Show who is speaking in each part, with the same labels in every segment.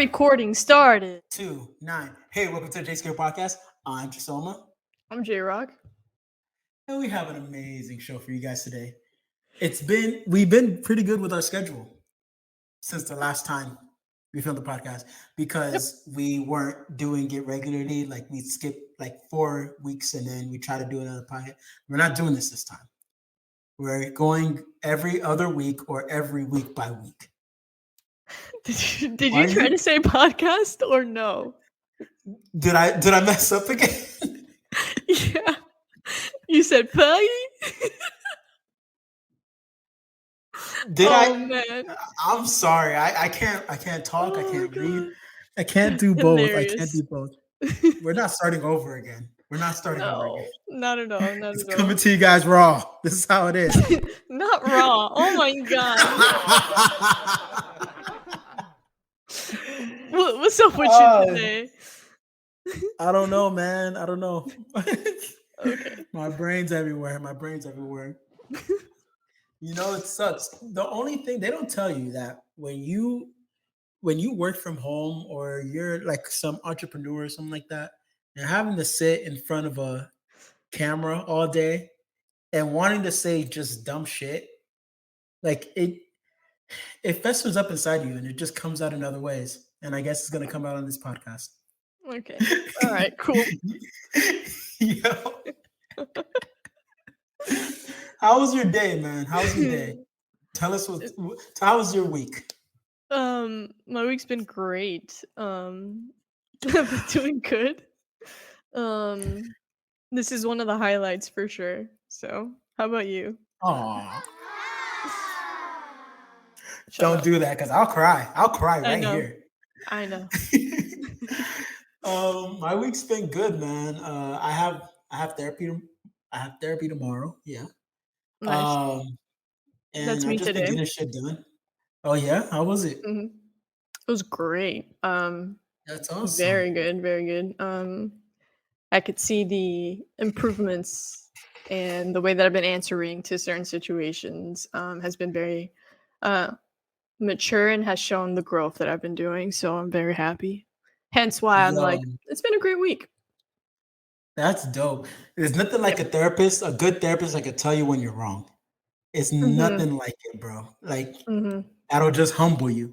Speaker 1: recording started.
Speaker 2: 2-9. Hey, welcome to the Jaysquared Podcast. I'm Jasoma.
Speaker 1: I'm J-Rock.
Speaker 2: And we have an amazing show for you guys today. We've been pretty good with our schedule since the last time we filmed the podcast because we weren't doing it regularly. Like we skipped like 4 weeks and then we try to do another podcast. We're not doing this time. We're going every other week or every week by week.
Speaker 1: Did you try to say podcast or no?
Speaker 2: Did I mess up again?
Speaker 1: Yeah. You said pie?
Speaker 2: Man. I'm sorry. I can't talk. I can't read. I can't do both.
Speaker 1: Hilarious.
Speaker 2: I can't do both. We're not starting over again. Over again.
Speaker 1: Not at all.
Speaker 2: It's coming to you guys raw. This is how it is.
Speaker 1: Not raw. Oh my god. What's up with you today?
Speaker 2: I don't know, man. I don't know.
Speaker 1: Okay.
Speaker 2: My brain's everywhere. You know, it sucks. The only thing they don't tell you that when you work from home or you're like some entrepreneur or something like that, and having to sit in front of a camera all day and wanting to say just dumb shit, like it festers up inside you and it just comes out in other ways. And I guess it's gonna come out on this podcast.
Speaker 1: Okay. All right. Cool.
Speaker 2: Yo. How was your day, man? How was your day? Tell us how was your week?
Speaker 1: My week's been great. I've been doing good. This is one of the highlights for sure. So, how about you?
Speaker 2: Aw. Don't do that because I'll cry. I'll cry right here.
Speaker 1: I know.
Speaker 2: My week's been good, man. I have therapy. I have therapy tomorrow. Yeah.
Speaker 1: Nice.
Speaker 2: And
Speaker 1: That's me
Speaker 2: I've just
Speaker 1: today.
Speaker 2: been getting shit done. Oh yeah, how was it?
Speaker 1: Mm-hmm. It was great.
Speaker 2: That's awesome.
Speaker 1: Very good, very good. I could see the improvements and the way that I've been answering to certain situations has been very mature and has shown the growth that I've been doing. So I'm very happy. Hence why I'm like, it's been a great week.
Speaker 2: That's dope. There's nothing like a good therapist that can tell you when you're wrong. It's nothing like it, bro. Like that'll just humble you.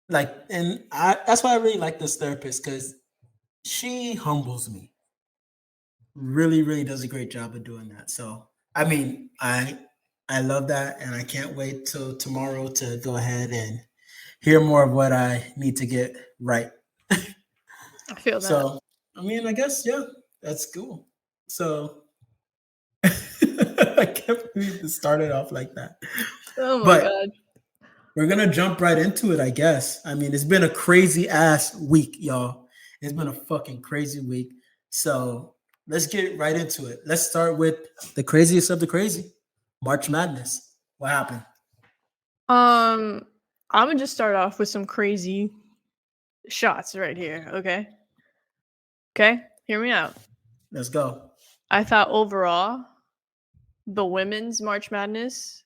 Speaker 2: Like, and that's why I really like this therapist because she humbles me. Really, really does a great job of doing that. So, I mean, I love that, and I can't wait till tomorrow to go ahead and hear more of what I need to get right.
Speaker 1: I feel that.
Speaker 2: So, I mean, I guess that's cool. So, I can't believe it started off like that.
Speaker 1: Oh my god.
Speaker 2: We're gonna jump right into it, I guess. I mean, it's been a crazy ass week, y'all. It's been a fucking crazy week. So let's get right into it. Let's start with the craziest of the crazy. March Madness. What happened?
Speaker 1: I'm gonna just start off with some crazy shots right here, okay? Okay, hear me out.
Speaker 2: Let's go.
Speaker 1: I thought overall, the women's March Madness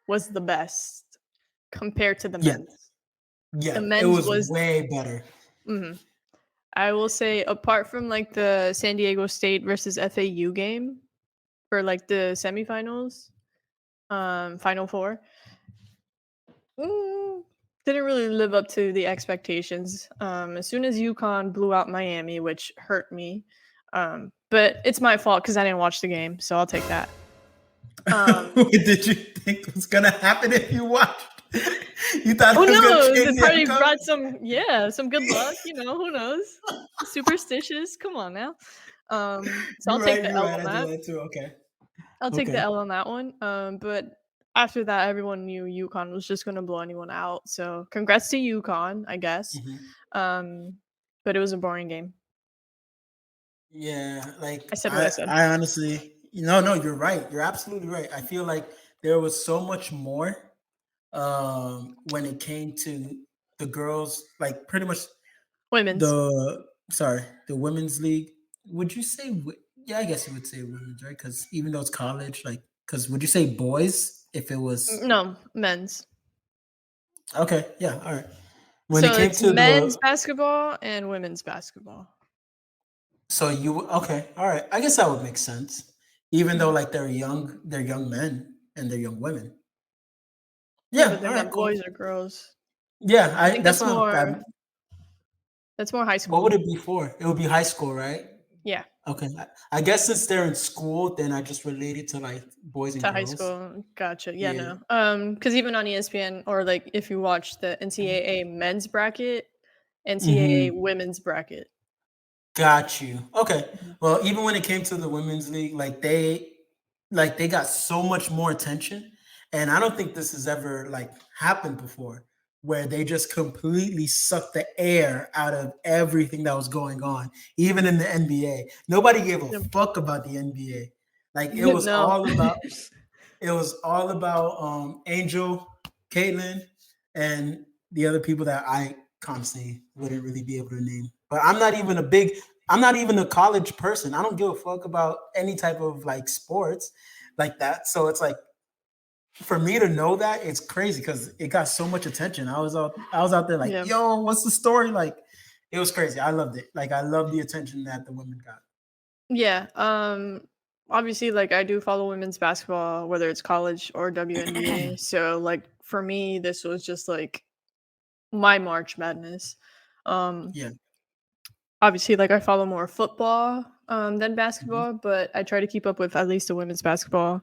Speaker 1: was the best compared to the men's.
Speaker 2: Yeah,
Speaker 1: the men's
Speaker 2: it was way better.
Speaker 1: I will say, apart from like the San Diego State versus FAU game for like the semifinals, Final Four, didn't really live up to the expectations. As soon as UConn blew out Miami, which hurt me, but it's my fault because I didn't watch the game, so I'll take that.
Speaker 2: What did you think was gonna happen if you watched? You thought
Speaker 1: who
Speaker 2: it was
Speaker 1: knows?
Speaker 2: gonna
Speaker 1: It probably brought some good luck. You know, who knows? Superstitious. Come on now. So I'll take the L on that.
Speaker 2: I do that too. Okay.
Speaker 1: I'll take the L on that one. But after that, everyone knew UConn was just gonna blow anyone out. So congrats to UConn, I guess. But it was a boring game.
Speaker 2: Yeah, like
Speaker 1: I said what I said.
Speaker 2: I honestly, no, you're right. You're absolutely right. I feel like there was so much more when it came to the girls, like pretty much
Speaker 1: women's.
Speaker 2: The women's league. Would you say? Yeah, I guess you would say women's, right? Because even though it's college, like, because would you say boys if it was?
Speaker 1: No, men's.
Speaker 2: Okay, yeah, all right. When it
Speaker 1: So
Speaker 2: came
Speaker 1: it's
Speaker 2: to
Speaker 1: men's
Speaker 2: the
Speaker 1: basketball and women's basketball.
Speaker 2: so you okay, all right. I guess that would make sense. Even though
Speaker 1: Mhm.
Speaker 2: like they're young men and they're young women.
Speaker 1: Yeah, but
Speaker 2: Yeah,
Speaker 1: they're
Speaker 2: all right,
Speaker 1: not
Speaker 2: cool.
Speaker 1: boys or girls.
Speaker 2: Yeah,
Speaker 1: I
Speaker 2: I
Speaker 1: think
Speaker 2: that's not that.
Speaker 1: that's more high
Speaker 2: What would
Speaker 1: school.
Speaker 2: it be for? It would be high school, right?
Speaker 1: Yeah,
Speaker 2: Okay. I guess since they're in school, then I just relate it to like boys and
Speaker 1: to high
Speaker 2: girls.
Speaker 1: school. Gotcha. Yeah,
Speaker 2: Yeah.
Speaker 1: no. Because even on ESPN or like if you watch the NCAA men's bracket, NCAA
Speaker 2: Hmm.
Speaker 1: women's bracket.
Speaker 2: Got you. Okay.
Speaker 1: Mhm.
Speaker 2: Well, even when it came to the women's league, like they got so much more attention, and I don't think this has ever like happened before, where they just completely sucked the air out of everything that was going on, even in the NBA. Nobody gave a
Speaker 1: Yep.
Speaker 2: fuck about the NBA. Like
Speaker 1: No.
Speaker 2: it was all about Angel, Caitlin, and the other people that I constantly wouldn't really be able to name. But I'm not even a college person. I don't give a fuck about any type of like sports like that. So it's like for me to know that it's crazy because it got so much attention. I was out there like,
Speaker 1: Yeah.
Speaker 2: yo, what's the story? Like it was crazy. I loved it. Like I love the attention that the women got.
Speaker 1: Yeah. Obviously like I do follow women's basketball, whether it's college or WNBA. So like for me, this was just like my March Madness. Um
Speaker 2: Yeah.
Speaker 1: Obviously like I follow more football than
Speaker 2: Mhm.
Speaker 1: basketball, but I try to keep up with at least the women's basketball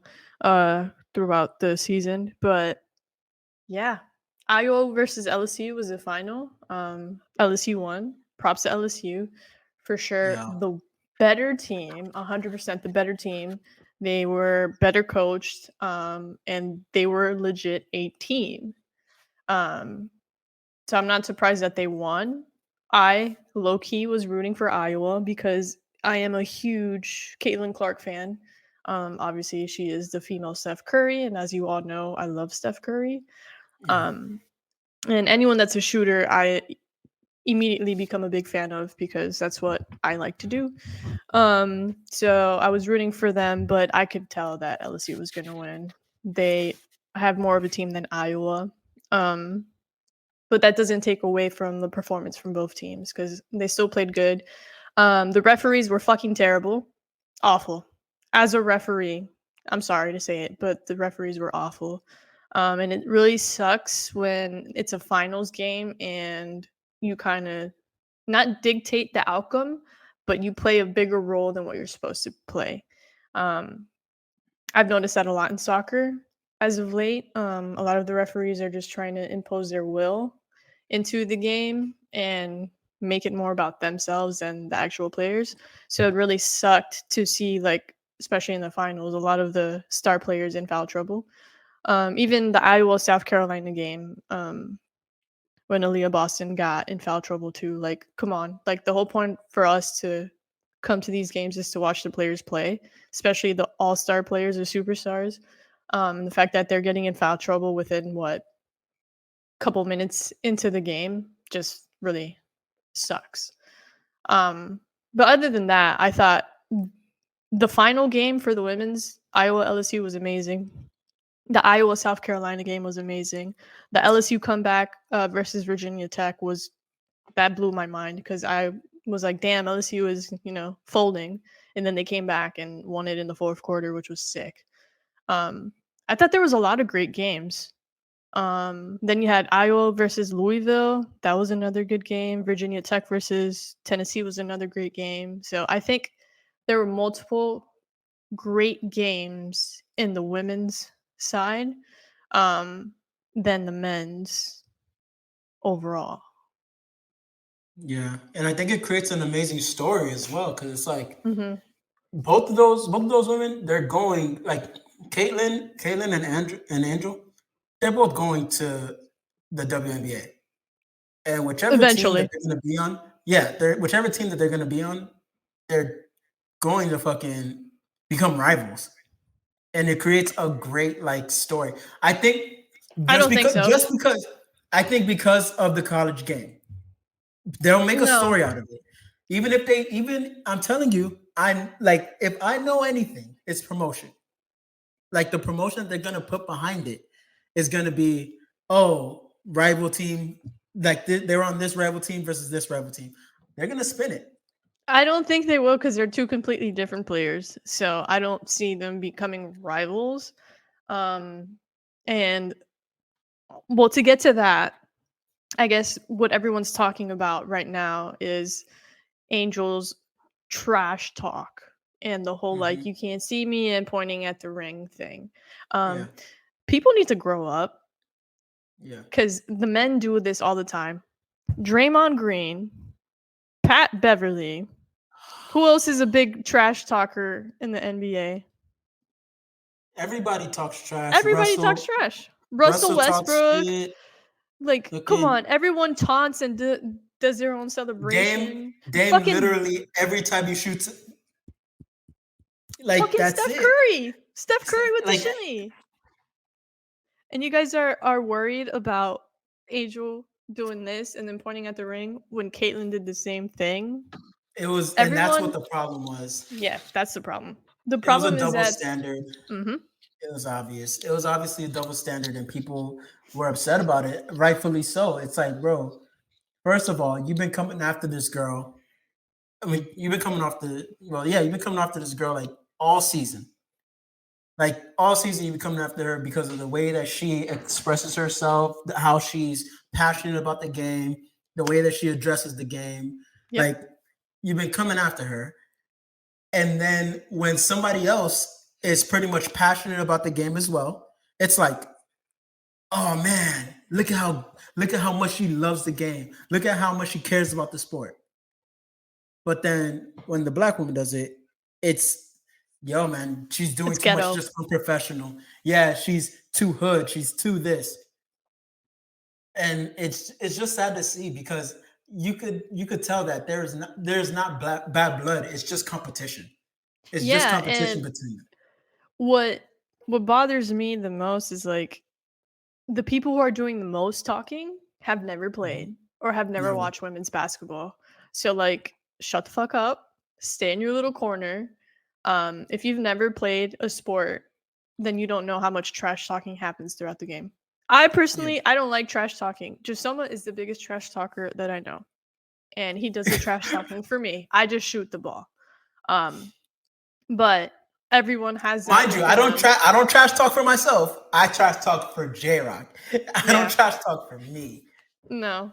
Speaker 1: throughout the season. But yeah, Iowa versus LSU was the final. LSU won. Props to LSU for sure.
Speaker 2: Yeah.
Speaker 1: The better team, 100% the better team. They were better coached, and they were legit a team. Um, so I'm not surprised that they won. I low key was rooting for Iowa because I am a huge Caitlin Clark fan. Obviously, she is the female Steph Curry, and as you all know, I love Steph Curry.
Speaker 2: Yeah.
Speaker 1: Um, and anyone that's a shooter, I immediately become a big fan of because that's what I like to do. So I was rooting for them, but I could tell that LSU was going to win. They have more of a team than Iowa. Um, but that doesn't take away from the performance from both teams because they still played good. The referees were fucking terrible, awful. As a referee, I'm sorry to say it, but the referees were awful. And it really sucks when it's a finals game and you kind of not dictate the outcome, but you play a bigger role than what you're supposed to play. Um, I've noticed that a lot in soccer as of late. A lot of the referees are just trying to impose their will into the game and make it more about themselves than the actual players. So it really sucked to see, like, especially in the finals, a lot of the star players in foul trouble. Even the Iowa South Carolina game, when Aaliyah Boston got in foul trouble too. Like, come on. Like the whole point for us to come to these games is to watch the players play, especially the all-star players or superstars. And the fact that they're getting in foul trouble within what couple minutes into the game just really sucks. Um, but other than that, I thought the final game for the women's Iowa LSU was amazing. The Iowa South Carolina game was amazing. The LSU comeback versus Virginia Tech was that blew my mind because I was like, damn, LSU is, folding. And then they came back and won it in the fourth quarter, which was sick. Um, I thought there was a lot of great games. Then you had Iowa versus Louisville. That was another good game. Virginia Tech versus Tennessee was another great game. So I think there were multiple great games in the women's side um, than the men's overall.
Speaker 2: Yeah. And I think it creates an amazing story as well. Cause it's like
Speaker 1: Hmm.
Speaker 2: both of those women, they're going like Caitlin and Angel, they're both going to the WNBA. And whichever team that
Speaker 1: Eventually.
Speaker 2: they're gonna be on, yeah, they're whichever team that they're gonna be on, they're going to fucking become rivals. And it creates a great like story. I think
Speaker 1: I don't think so.
Speaker 2: just because I think because of the college game, they'll make a
Speaker 1: No,
Speaker 2: story out of it. Even I'm telling you, I'm like if I know anything, it's promotion. Like the promotion that they're gonna put behind it is gonna be, oh, rival team like they're on this rival team versus this rival team. They're gonna spin it.
Speaker 1: I don't think they will because they're two completely different players. So I don't see them becoming rivals. And well, to get to that, I guess what everyone's talking about right now is Angel's trash talk and the whole like
Speaker 2: Mm-hmm.
Speaker 1: you can't see me and pointing at the ring thing.
Speaker 2: Yeah.
Speaker 1: People need to grow up
Speaker 2: Yeah.
Speaker 1: because the men do this all the time. Draymond Green, Pat Beverly. Who else is a big trash talker in the NBA?
Speaker 2: Everybody talks trash.
Speaker 1: Everybody talks
Speaker 2: Russell
Speaker 1: trash. Russell
Speaker 2: talks
Speaker 1: Westbrook.
Speaker 2: shit.
Speaker 1: Like, come
Speaker 2: Looking
Speaker 1: on. Everyone taunts and does their own
Speaker 2: Dame
Speaker 1: celebration. Fucking
Speaker 2: literally every time he shoots, like
Speaker 1: fucking
Speaker 2: that's
Speaker 1: Steph
Speaker 2: it.
Speaker 1: Curry. Steph Curry with
Speaker 2: Like
Speaker 1: the shimmy. And you guys are worried about Angel doing this and then pointing at the ring when Caitlyn did the same thing.
Speaker 2: it was, and that's what
Speaker 1: Everyone,
Speaker 2: the problem was.
Speaker 1: yeah, that's the problem. The
Speaker 2: It was a
Speaker 1: problem is
Speaker 2: double
Speaker 1: that
Speaker 2: standard.
Speaker 1: mhm.
Speaker 2: It was obvious. It was obviously a double standard, and people were upset about it, rightfully so. It's like, bro, first of all, you've been coming after this girl. I mean, you've been coming after this girl like all season. Like all season, you've been coming after her because of the way that she expresses herself, how she's passionate about the game, the way that she addresses the game.
Speaker 1: Yep.
Speaker 2: Like you've been coming after her. And then when somebody else is pretty much passionate about the game as well, it's like, oh man, look at how much she loves the game. Look at how much she cares about the sport. But then when the black woman does it, it's yo man, she's doing
Speaker 1: It's
Speaker 2: too much
Speaker 1: ghetto.
Speaker 2: just unprofessional. Yeah, she's too hood, she's too this. And it's just sad to see because you could tell that there's not bad blood, it's just competition. It's just
Speaker 1: Yeah,
Speaker 2: competition
Speaker 1: and
Speaker 2: between them.
Speaker 1: what bothers me the most is like the people who are doing the most talking have never
Speaker 2: Mhm.
Speaker 1: played or have never
Speaker 2: Never.
Speaker 1: watched women's basketball. So like shut the fuck up, stay in your little corner. If you've never played a sport, then you don't know how much trash talking happens throughout the game. I
Speaker 2: Yeah.
Speaker 1: personally, I don't like trash talking. Jasoma is the biggest trash talker that I know. And he does the trash talking for me. I just shoot the ball. But everyone has their
Speaker 2: Mind you,
Speaker 1: own one.
Speaker 2: I don't trash talk for myself. I trash talk for J Rock. I don't
Speaker 1: Yeah.
Speaker 2: trash talk for me.
Speaker 1: No.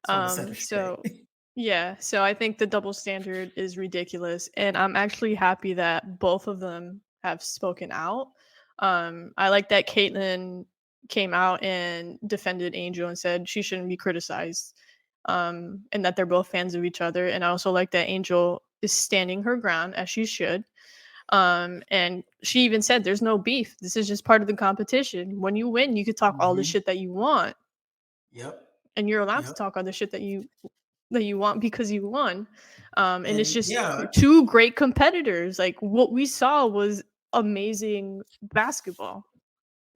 Speaker 2: Just want to set it straight.
Speaker 1: So yeah, so I think the double standard is ridiculous, and I'm actually happy that both of them have spoken out. I like that Caitlyn came out and defended Angel and said she shouldn't be criticized, and that they're both fans of each other. And I also like that Angel is standing her ground as she should. And she even said, "There's no beef. This is just part of the competition. When you win, you could talk all the
Speaker 2: Mhm.
Speaker 1: shit that you want,
Speaker 2: Yep.
Speaker 1: and you're allowed to
Speaker 2: Yep.
Speaker 1: talk all the shit that you want because you won." And it's
Speaker 2: And
Speaker 1: just
Speaker 2: yeah,
Speaker 1: two great competitors. Like what we saw was amazing basketball.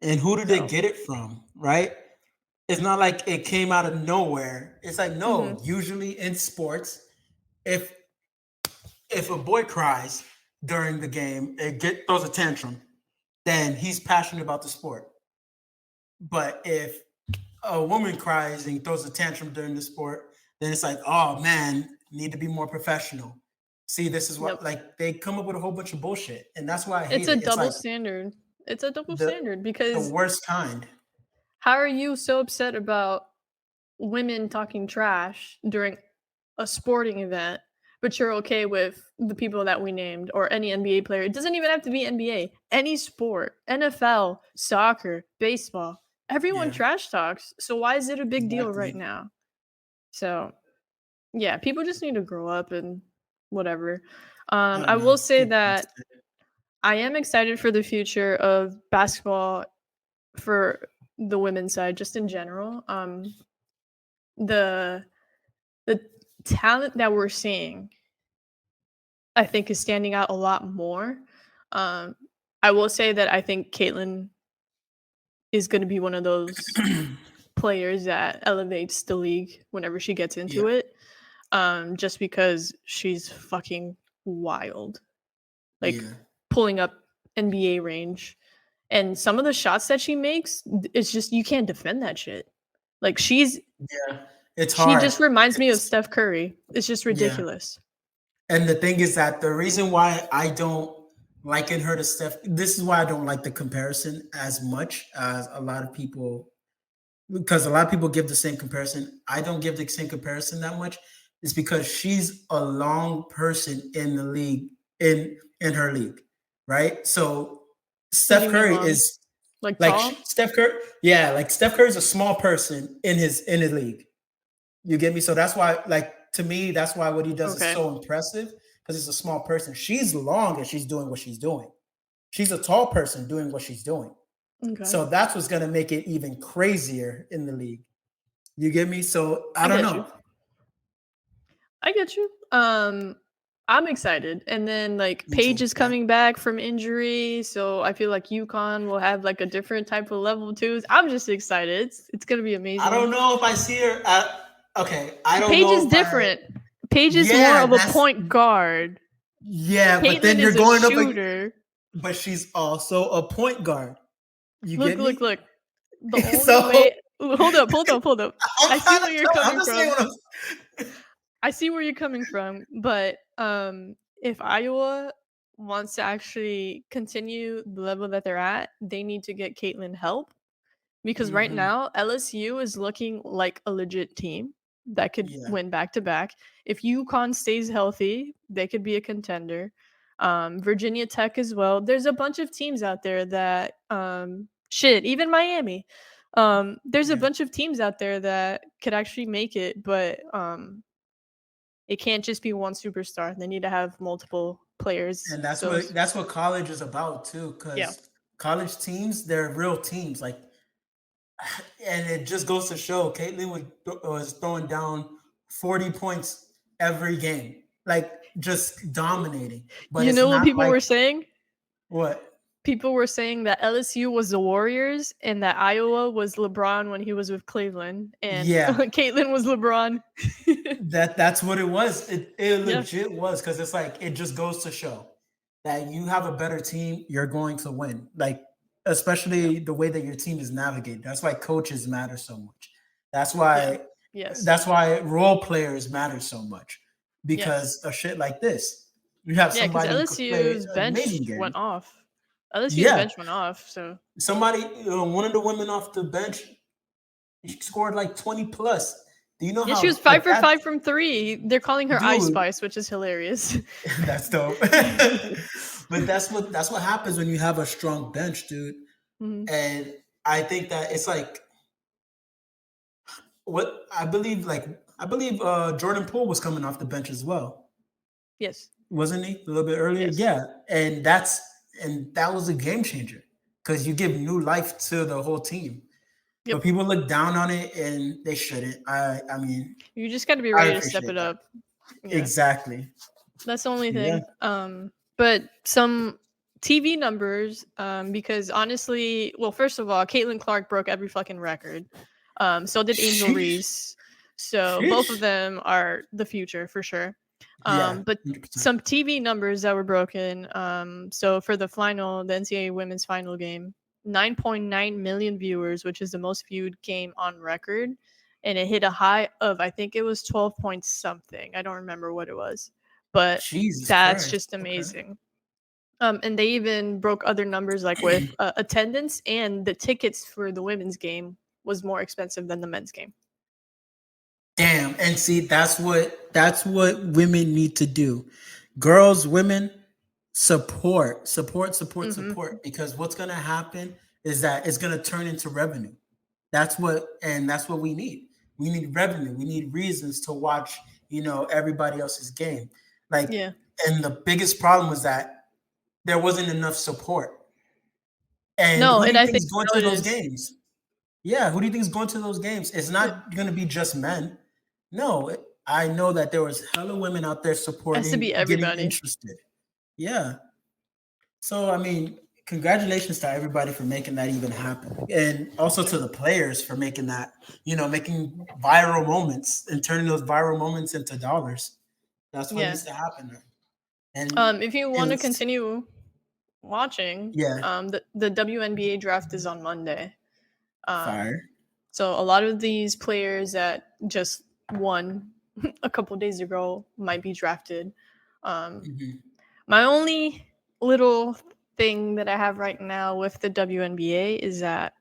Speaker 2: and who did they
Speaker 1: So,
Speaker 2: get it from? Right? It's not like it came out of nowhere. It's like
Speaker 1: mhm.
Speaker 2: no. Usually in sports, if a boy cries during the game, throws a tantrum, then he's passionate about the sport. But if a woman cries and throws a tantrum during the sport, then it's like, oh man, need to be more professional. See, this is what
Speaker 1: Yep.
Speaker 2: like they come up with a whole bunch of bullshit, and that's why I
Speaker 1: It's
Speaker 2: hate
Speaker 1: a
Speaker 2: it. It's
Speaker 1: double
Speaker 2: like
Speaker 1: standard. It's a double
Speaker 2: the
Speaker 1: standard because
Speaker 2: worst kind.
Speaker 1: how are you so upset about women talking trash during a sporting event, but you're okay with the people that we named or any NBA player? It doesn't even have to be NBA. Any sport, NFL, soccer, baseball, everyone
Speaker 2: Yeah,
Speaker 1: trash talks. So why is it a big deal right
Speaker 2: exactly.
Speaker 1: now? So yeah, people just need to grow up and whatever.
Speaker 2: I
Speaker 1: I
Speaker 2: don't know.
Speaker 1: will
Speaker 2: Just
Speaker 1: say
Speaker 2: get
Speaker 1: that
Speaker 2: past it.
Speaker 1: I am excited for the future of basketball for the women's side, just in general. The the talent that we're seeing, I think, is standing out a lot more. Um, I will say that I think Caitlyn is going to be one of those players that elevates the league whenever she gets
Speaker 2: Yeah,
Speaker 1: into it. Just because she's fucking wild, like
Speaker 2: yeah,
Speaker 1: pulling up NBA range, and some of the shots that she makes, it's just you can't defend that shit. Like she's
Speaker 2: yeah. It's
Speaker 1: She
Speaker 2: hard.
Speaker 1: just reminds me of Steph Curry. It's just
Speaker 2: Yeah.
Speaker 1: ridiculous.
Speaker 2: And the thing is that the reason why I don't liken her to Steph, this is why I don't like the comparison as much as a lot of people, because a lot of people give the same comparison. I don't give the same comparison that much. Is because she's a long person in the league, in her league, right? So
Speaker 1: What do
Speaker 2: Steph
Speaker 1: you mean
Speaker 2: Curry
Speaker 1: long?
Speaker 2: is
Speaker 1: Like
Speaker 2: like
Speaker 1: tall?
Speaker 2: Steph Curry, yeah, like Steph Curry is a small person in his league. You get me? So that's why, like, to me, that's why what he does is
Speaker 1: Okay.
Speaker 2: so impressive because he's a small person. She's long and she's doing what she's doing. She's a tall person doing what she's doing.
Speaker 1: Okay.
Speaker 2: So that's what's going to make it even crazier in the league. You get me? So I
Speaker 1: I
Speaker 2: don't
Speaker 1: get you.
Speaker 2: know.
Speaker 1: I get you. I'm excited. And then like
Speaker 2: Me
Speaker 1: Paige
Speaker 2: too.
Speaker 1: is
Speaker 2: Yeah.
Speaker 1: coming back from injury, so I feel like UConn will have like a different type of level twos. I'm just excited. It's gonna be
Speaker 2: I don't
Speaker 1: amazing.
Speaker 2: know if I see her at, okay. I don't
Speaker 1: Paige
Speaker 2: know
Speaker 1: is
Speaker 2: if I,
Speaker 1: different. Paige is more
Speaker 2: yeah,
Speaker 1: of a
Speaker 2: that's,
Speaker 1: point guard.
Speaker 2: yeah, but then
Speaker 1: Caitlyn
Speaker 2: you're
Speaker 1: is a
Speaker 2: going up,
Speaker 1: shooter.
Speaker 2: but she's also a point guard. You
Speaker 1: Look,
Speaker 2: get
Speaker 1: look,
Speaker 2: me?
Speaker 1: look. The only
Speaker 2: So
Speaker 1: way hold up, hold up, hold up.
Speaker 2: I'm
Speaker 1: I see
Speaker 2: trying
Speaker 1: where
Speaker 2: to
Speaker 1: you're
Speaker 2: I'm
Speaker 1: coming
Speaker 2: just saying
Speaker 1: from.
Speaker 2: what I'm.
Speaker 1: I see where you're coming from, but if Iowa wants to actually continue the level that they're at, they need to get Caitlin help because right
Speaker 2: Mhm.
Speaker 1: now LSU is looking like a legit team that could
Speaker 2: Yeah.
Speaker 1: win back to back. If UConn stays healthy, they could be a contender. Virginia Tech as well. There's a bunch of teams out there that shit, even Miami. There's a
Speaker 2: Yeah.
Speaker 1: bunch of teams out there that could actually make it, but it can't just be one superstar. They need to have multiple players.
Speaker 2: And
Speaker 1: So
Speaker 2: that's what college is about too,
Speaker 1: yeah,
Speaker 2: because college teams, they're real teams. Like, and it just goes to show Caitlin was throwing down 40 points every game, like just dominating. But
Speaker 1: you
Speaker 2: it's
Speaker 1: know what
Speaker 2: not
Speaker 1: people
Speaker 2: like
Speaker 1: were saying?
Speaker 2: what?
Speaker 1: People were saying that LSU was the Warriors and that Iowa was LeBron when he was with Cleveland, and
Speaker 2: Yeah,
Speaker 1: Caitlyn was LeBron.
Speaker 2: that's what it was. It
Speaker 1: Yeah,
Speaker 2: legit was because it's like it just goes to show that you have a better team, you're going to win. Like
Speaker 1: yeah,
Speaker 2: especially the way that your team is navigated. That's why coaches matter so much. That's
Speaker 1: yeah.
Speaker 2: why
Speaker 1: Yes,
Speaker 2: that's why role players matter so much because
Speaker 1: yes,
Speaker 2: of shit like this. You have
Speaker 1: yeah. Because
Speaker 2: somebody who could play
Speaker 1: LSU's
Speaker 2: an amazing
Speaker 1: bench
Speaker 2: game.
Speaker 1: went off. LSU's
Speaker 2: Yeah,
Speaker 1: bench went off. So
Speaker 2: somebody, one of the women off the bench scored like 20 plus. Do you know
Speaker 1: yeah, she was
Speaker 2: how
Speaker 1: five
Speaker 2: like
Speaker 1: for
Speaker 2: that,
Speaker 1: five from three. They're calling her Ice
Speaker 2: dude?
Speaker 1: Spice, which is hilarious.
Speaker 2: That's dope. But that's what happens when you have a strong bench, dude.
Speaker 1: Mhm.
Speaker 2: And I think that it's like what I believe Jordan Poole was coming off the bench as well,
Speaker 1: Yes,
Speaker 2: wasn't he? A little bit earlier,
Speaker 1: yes,
Speaker 2: yeah. And that was a game changer because you give new life to the whole team.
Speaker 1: yep.
Speaker 2: But people look down on it, and they shouldn't. I mean,
Speaker 1: You just got to be
Speaker 2: I
Speaker 1: ready to step
Speaker 2: appreciate
Speaker 1: it
Speaker 2: that.
Speaker 1: up. Yeah.
Speaker 2: Exactly.
Speaker 1: That's the only
Speaker 2: Yeah.
Speaker 1: thing. But some TV numbers, because honestly, well, first of all, Caitlin Clark broke every fucking record. So did Angel
Speaker 2: Sheesh.
Speaker 1: Reese. So both of
Speaker 2: Sheesh.
Speaker 1: them are the future for sure.
Speaker 2: Yeah.
Speaker 1: But
Speaker 2: 100%.
Speaker 1: some TV numbers that were broken. So for the final, the NCAA women's final game, 9.9 million viewers, which is the most viewed game on record. And it hit a high of, I think it was 12 point something. I don't remember what it was, but
Speaker 2: Jesus
Speaker 1: that's
Speaker 2: Christ.
Speaker 1: just
Speaker 2: Okay.
Speaker 1: amazing. And they even broke other numbers like with attendance, and the tickets for the women's game was more expensive than the men's game.
Speaker 2: Damn. And see, that's what women need to do. Girls, women,
Speaker 1: Hmm.
Speaker 2: support. Because what's gonna happen is that it's gonna turn into revenue. That's what we need. We need revenue. We need reasons to watch, everybody else's game. Like,
Speaker 1: Yeah.
Speaker 2: and the biggest problem was that there wasn't enough support. And
Speaker 1: No,
Speaker 2: who do
Speaker 1: and
Speaker 2: you
Speaker 1: I
Speaker 2: think
Speaker 1: think
Speaker 2: is going
Speaker 1: now
Speaker 2: to
Speaker 1: it
Speaker 2: those
Speaker 1: is.
Speaker 2: games? Yeah, who do you think is going to those games? It's
Speaker 1: It
Speaker 2: not going to be just men. No, I know that there was hella women out there
Speaker 1: has to
Speaker 2: supporting,
Speaker 1: be
Speaker 2: getting
Speaker 1: everybody.
Speaker 2: interested. Yeah. So I mean, congratulations to everybody for making that even happen, and also
Speaker 1: Yeah.
Speaker 2: to the players for making that, making viral moments and turning those viral moments into dollars. That's what
Speaker 1: Yeah.
Speaker 2: needs to happen. And
Speaker 1: If you
Speaker 2: it
Speaker 1: want to
Speaker 2: was,
Speaker 1: continue watching,
Speaker 2: yeah,
Speaker 1: the WNBA draft is on Monday. Um,
Speaker 2: fire.
Speaker 1: So a lot of these players that just won a couple days ago might be drafted. My only little thing that I have right now with the WNBA is that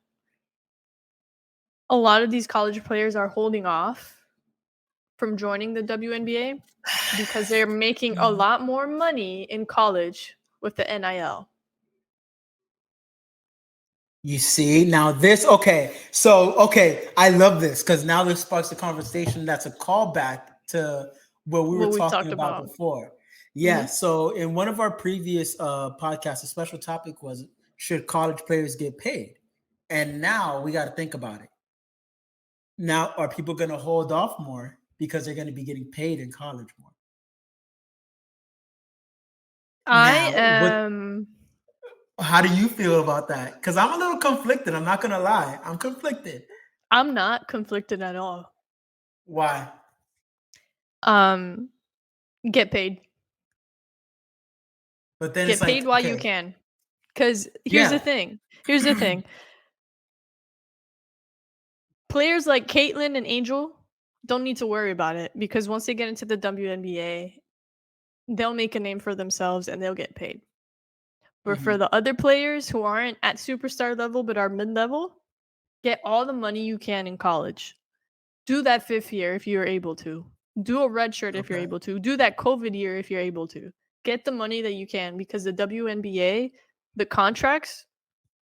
Speaker 1: a lot of these college players are holding off from joining the WNBA because they're making a lot more money in college with the NIL.
Speaker 2: You see, now this, okay. So, okay, I love this because now this sparks a conversation that's a callback to what we were talking about before. Yeah. So, in one of our previous podcasts, a special topic was, should college players get paid? And now we got to think about it. Now, are people going to hold off more because they're going to be getting paid in college more? How do you feel about that? Because I'm a little conflicted. I'm not going to lie. I'm conflicted.
Speaker 1: I'm not conflicted at all.
Speaker 2: Why?
Speaker 1: Get paid.
Speaker 2: But then
Speaker 1: get paid while you can. Because here's the thing. Players like Caitlyn and Angel don't need to worry about it because once they get into the WNBA, they'll make a name for themselves and they'll get paid. But for the other players who aren't at superstar level but are mid-level, get all the money you can in college. Do that 5th year if you're able to. Do a red shirt if you're able to. Do that COVID year if you're able to. Get the money that you can because the WNBA, the contracts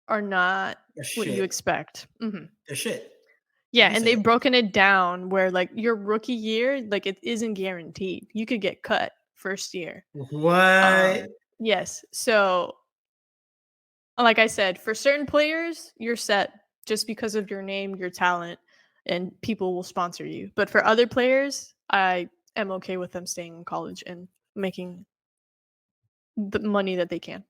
Speaker 1: are not what you expect.
Speaker 2: They're shit.
Speaker 1: Yeah, and they've broken it down where like your rookie year, like it isn't guaranteed. You could get cut first year.
Speaker 2: What?
Speaker 1: Yes. So, like I said, for certain players, you're set just because of your name, your talent, and people will sponsor you. But for other players, I am okay with them staying in college and making the money that they can.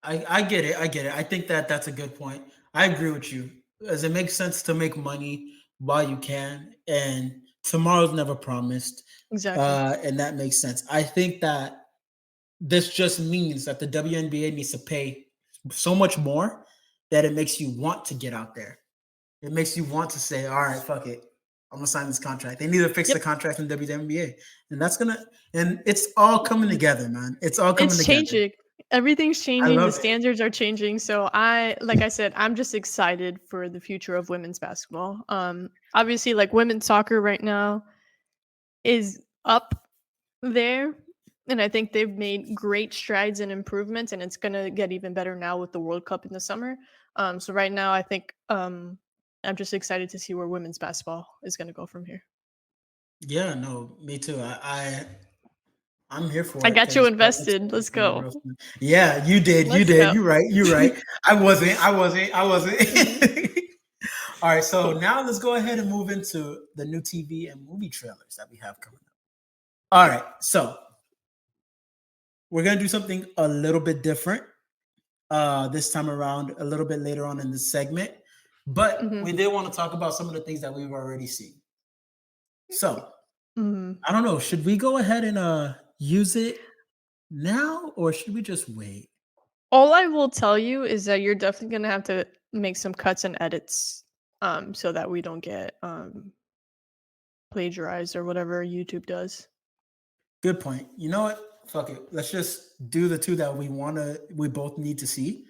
Speaker 2: I get it. I think that that's a good point. I agree with you. As it makes sense to make money while you can, and tomorrow's never promised.
Speaker 1: Exactly.
Speaker 2: And that makes sense. I think that this just means that the WNBA needs to pay so much more that it makes you want to get out there. It makes you want to say, all right, fuck it. I'm gonna sign this contract. They need to fix the contract in WNBA. And it's all coming together, man. It's all coming together.
Speaker 1: It's changing. Everything's changing. The standards are changing. So like I said, I'm just excited for the future of women's basketball. Obviously, like women's soccer right now is up there. And I think they've made great strides and improvements, and it's gonna get even better now with the World Cup in the summer. So right now, I think I'm just excited to see where women's basketball is gonna go from here.
Speaker 2: Yeah, no, me too. I'm here for it.
Speaker 1: I got you invested. Let's go.
Speaker 2: Yeah, you did. You did. You're right. I wasn't. All right, so now let's go ahead and move into the new TV and movie trailers that we have coming up. All right, so we're gonna do something a little bit different this time around, a little bit later on in this segment, but we did want to talk about some of the things that we've already seen. So I don't know. Should we go ahead and use it now, or should we just wait?
Speaker 1: All I will tell you is that you're definitely gonna have to make some cuts and edits, so that we don't get plagiarized or whatever YouTube does.
Speaker 2: Good point. You know what? Fuck it. Let's just do the two that we both need to see,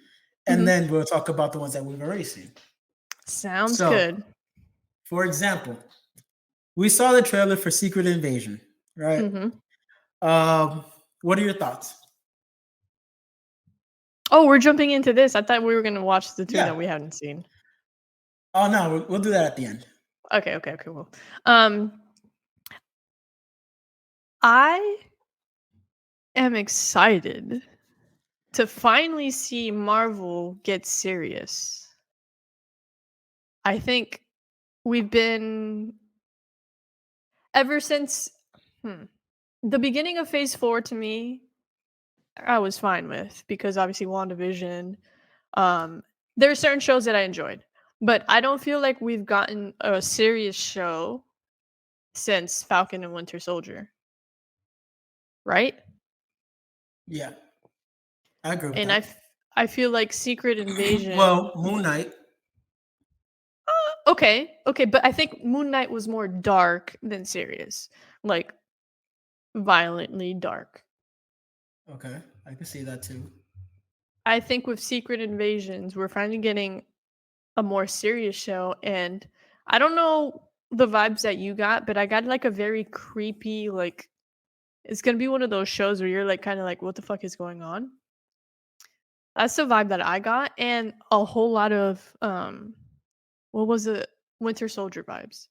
Speaker 2: and then we'll talk about the ones that we've already seen.
Speaker 1: Sounds good.
Speaker 2: For example, we saw the trailer for Secret Invasion, right? What are your thoughts?
Speaker 1: Oh, we're jumping into this. I thought we were going to watch the two that we hadn't seen.
Speaker 2: Oh no, we'll do that at the end.
Speaker 1: Okay, cool. I am excited to finally see Marvel get serious. I think we've been ever since the beginning of Phase 4 to me, I was fine with because obviously WandaVision. There are certain shows that I enjoyed, but I don't feel like we've gotten a serious show since Falcon and Winter Soldier. Right?
Speaker 2: Yeah. I agree with
Speaker 1: and
Speaker 2: that.
Speaker 1: I feel like Secret Invasion.
Speaker 2: Well, Moon Knight.
Speaker 1: okay, but I think Moon Knight was more dark than serious, like violently dark.
Speaker 2: Okay, I can see that too.
Speaker 1: I think with Secret Invasions, we're finally getting a more serious show, and I don't know the vibes that you got, but I got like a very creepy, like it's gonna be one of those shows where you're like kind of like, what the fuck is going on? That's the vibe that I got, and a whole lot of what was it? Winter Soldier vibes.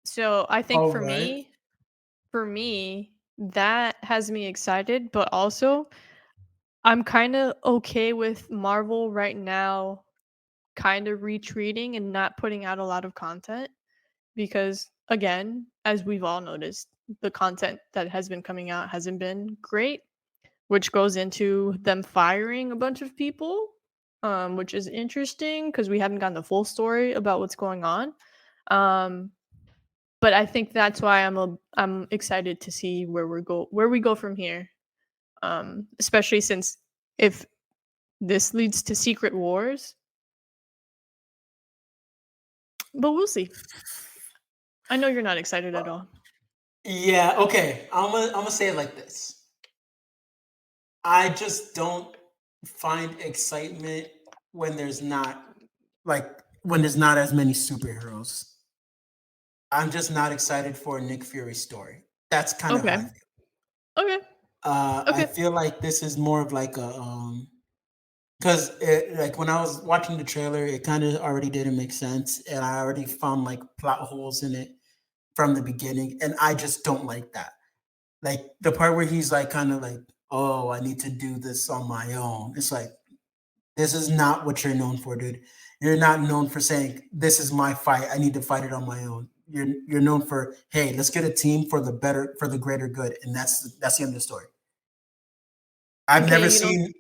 Speaker 1: So I think
Speaker 2: All right.
Speaker 1: for me, that has me excited, but also I'm kind of okay with Marvel right now kind of retreating and not putting out a lot of content because again, as we've all noticed, the content that has been coming out hasn't been great, which goes into them firing a bunch of people, which is interesting because we haven't gotten the full story about what's going on. Um, but I think that's why I'm excited to see where we go from here. Especially since if this leads to secret wars, but we'll see. I know you're not excited at all.
Speaker 2: Yeah, okay. I'm gonna say it like this. I just don't find excitement when there's not when there's not as many superheroes. I'm just not excited for a Nick Fury story. That's kind of how I
Speaker 1: Okay.
Speaker 2: feel.
Speaker 1: Okay.
Speaker 2: I
Speaker 1: Okay.
Speaker 2: feel like this is more of like a because like when I was watching the trailer, it kind of already didn't make sense, and I already found like plot holes in it from the beginning, and I just don't like that. Like the part where he's like kind of like, "Oh, I need to do this on my own." It's like this is not what you're known for, dude. You're not known for saying, "This is my fight. I need to fight it on my own." You're known for, "Hey, let's get a team for the greater good," and that's the end of the story. I've
Speaker 1: Okay,
Speaker 2: never seen.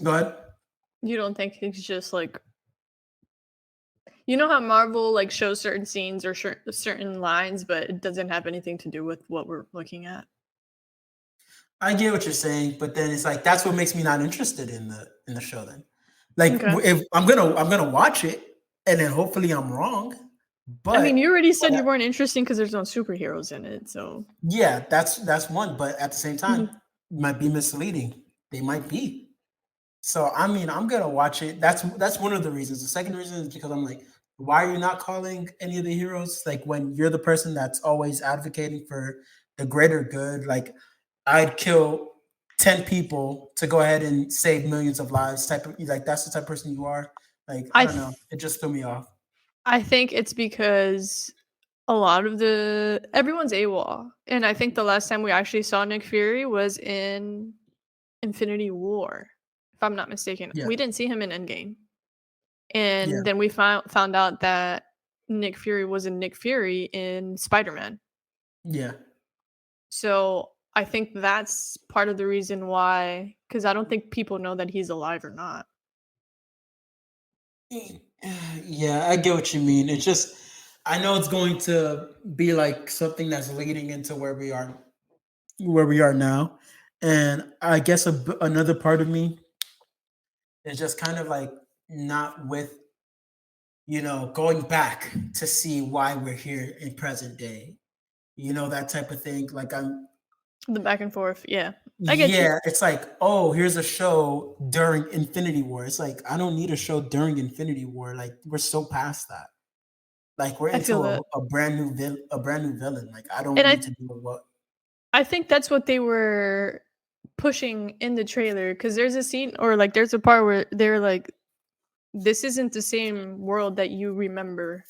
Speaker 2: Go ahead.
Speaker 1: you don't think it's just like you know how Marvel like shows certain scenes or certain lines, but it doesn't have anything to do with what we're looking at.
Speaker 2: I get what you're saying, but then it's like that's what makes me not interested in the show. Then, like
Speaker 1: Okay.
Speaker 2: if I'm gonna watch it, and then hopefully I'm wrong,
Speaker 1: I mean,
Speaker 2: but
Speaker 1: you already said you weren't interesting because there's no superheroes in it, so
Speaker 2: yeah, that's one. But at the same time,
Speaker 1: Mhm.
Speaker 2: it might be misleading. They might be. So I mean, I'm gonna watch it. That's one of the reasons. The second reason is because I'm like, why are you not calling any of the heroes? Like when you're the person that's always advocating for the greater good. Like I'd kill 10 people to go ahead and save millions of lives. Type of like that's the type of person you are. Like I
Speaker 1: I
Speaker 2: don't know.
Speaker 1: th-
Speaker 2: It just threw me off.
Speaker 1: I think it's because a lot of the everyone's AWOL, and I think the last time we actually saw Nick Fury was in Infinity War, if I'm not mistaken.
Speaker 2: Yeah,
Speaker 1: We didn't see him in Endgame.
Speaker 2: yeah,
Speaker 1: And then we found out that Nick Fury was in Nick Fury in Spider-Man.
Speaker 2: yeah.
Speaker 1: So I think that's part of the reason why, because I don't think people know that he's alive or not.
Speaker 2: Yeah, I get what you mean. It's just I know it's going to be like something that's leading into where we are now. And I guess another part of me is just kind of like not with, going back to see why we're here in present day. That type of thing. Like
Speaker 1: The back and forth. Yeah. I get you.
Speaker 2: yeah, it's like, oh, here's a show during Infinity War. It's like, I don't need a show during Infinity War. Like, we're so past that. Like, we're
Speaker 1: I feel
Speaker 2: into
Speaker 1: that.
Speaker 2: a brand new villain. Like, I don't
Speaker 1: And
Speaker 2: need to do what.
Speaker 1: I think that's what they were pushing in the trailer because there's a scene or like there's a part where they're like, this isn't the same world that you remember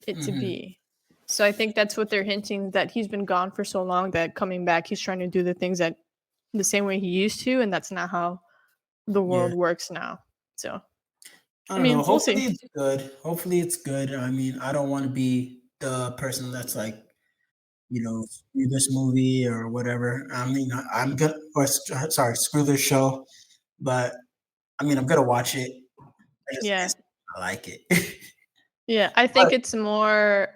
Speaker 1: it to
Speaker 2: Mhm.
Speaker 1: be. So I think that's what they're hinting that he's been gone for so long that coming back, he's trying to do the things that the same way he used to, and that's not how the
Speaker 2: Yeah.
Speaker 1: world works now. So
Speaker 2: I
Speaker 1: I
Speaker 2: don't know.
Speaker 1: mean, we'll
Speaker 2: Hopefully
Speaker 1: see.
Speaker 2: it's good. Hopefully it's good. I mean, I don't want to be the person that's like, screw this movie or whatever. I mean, I'm gonna, sorry, screw this show. But I mean, I'm gonna watch it. I just
Speaker 1: Yeah.
Speaker 2: guess I like it.
Speaker 1: Yeah. I
Speaker 2: But
Speaker 1: think it's more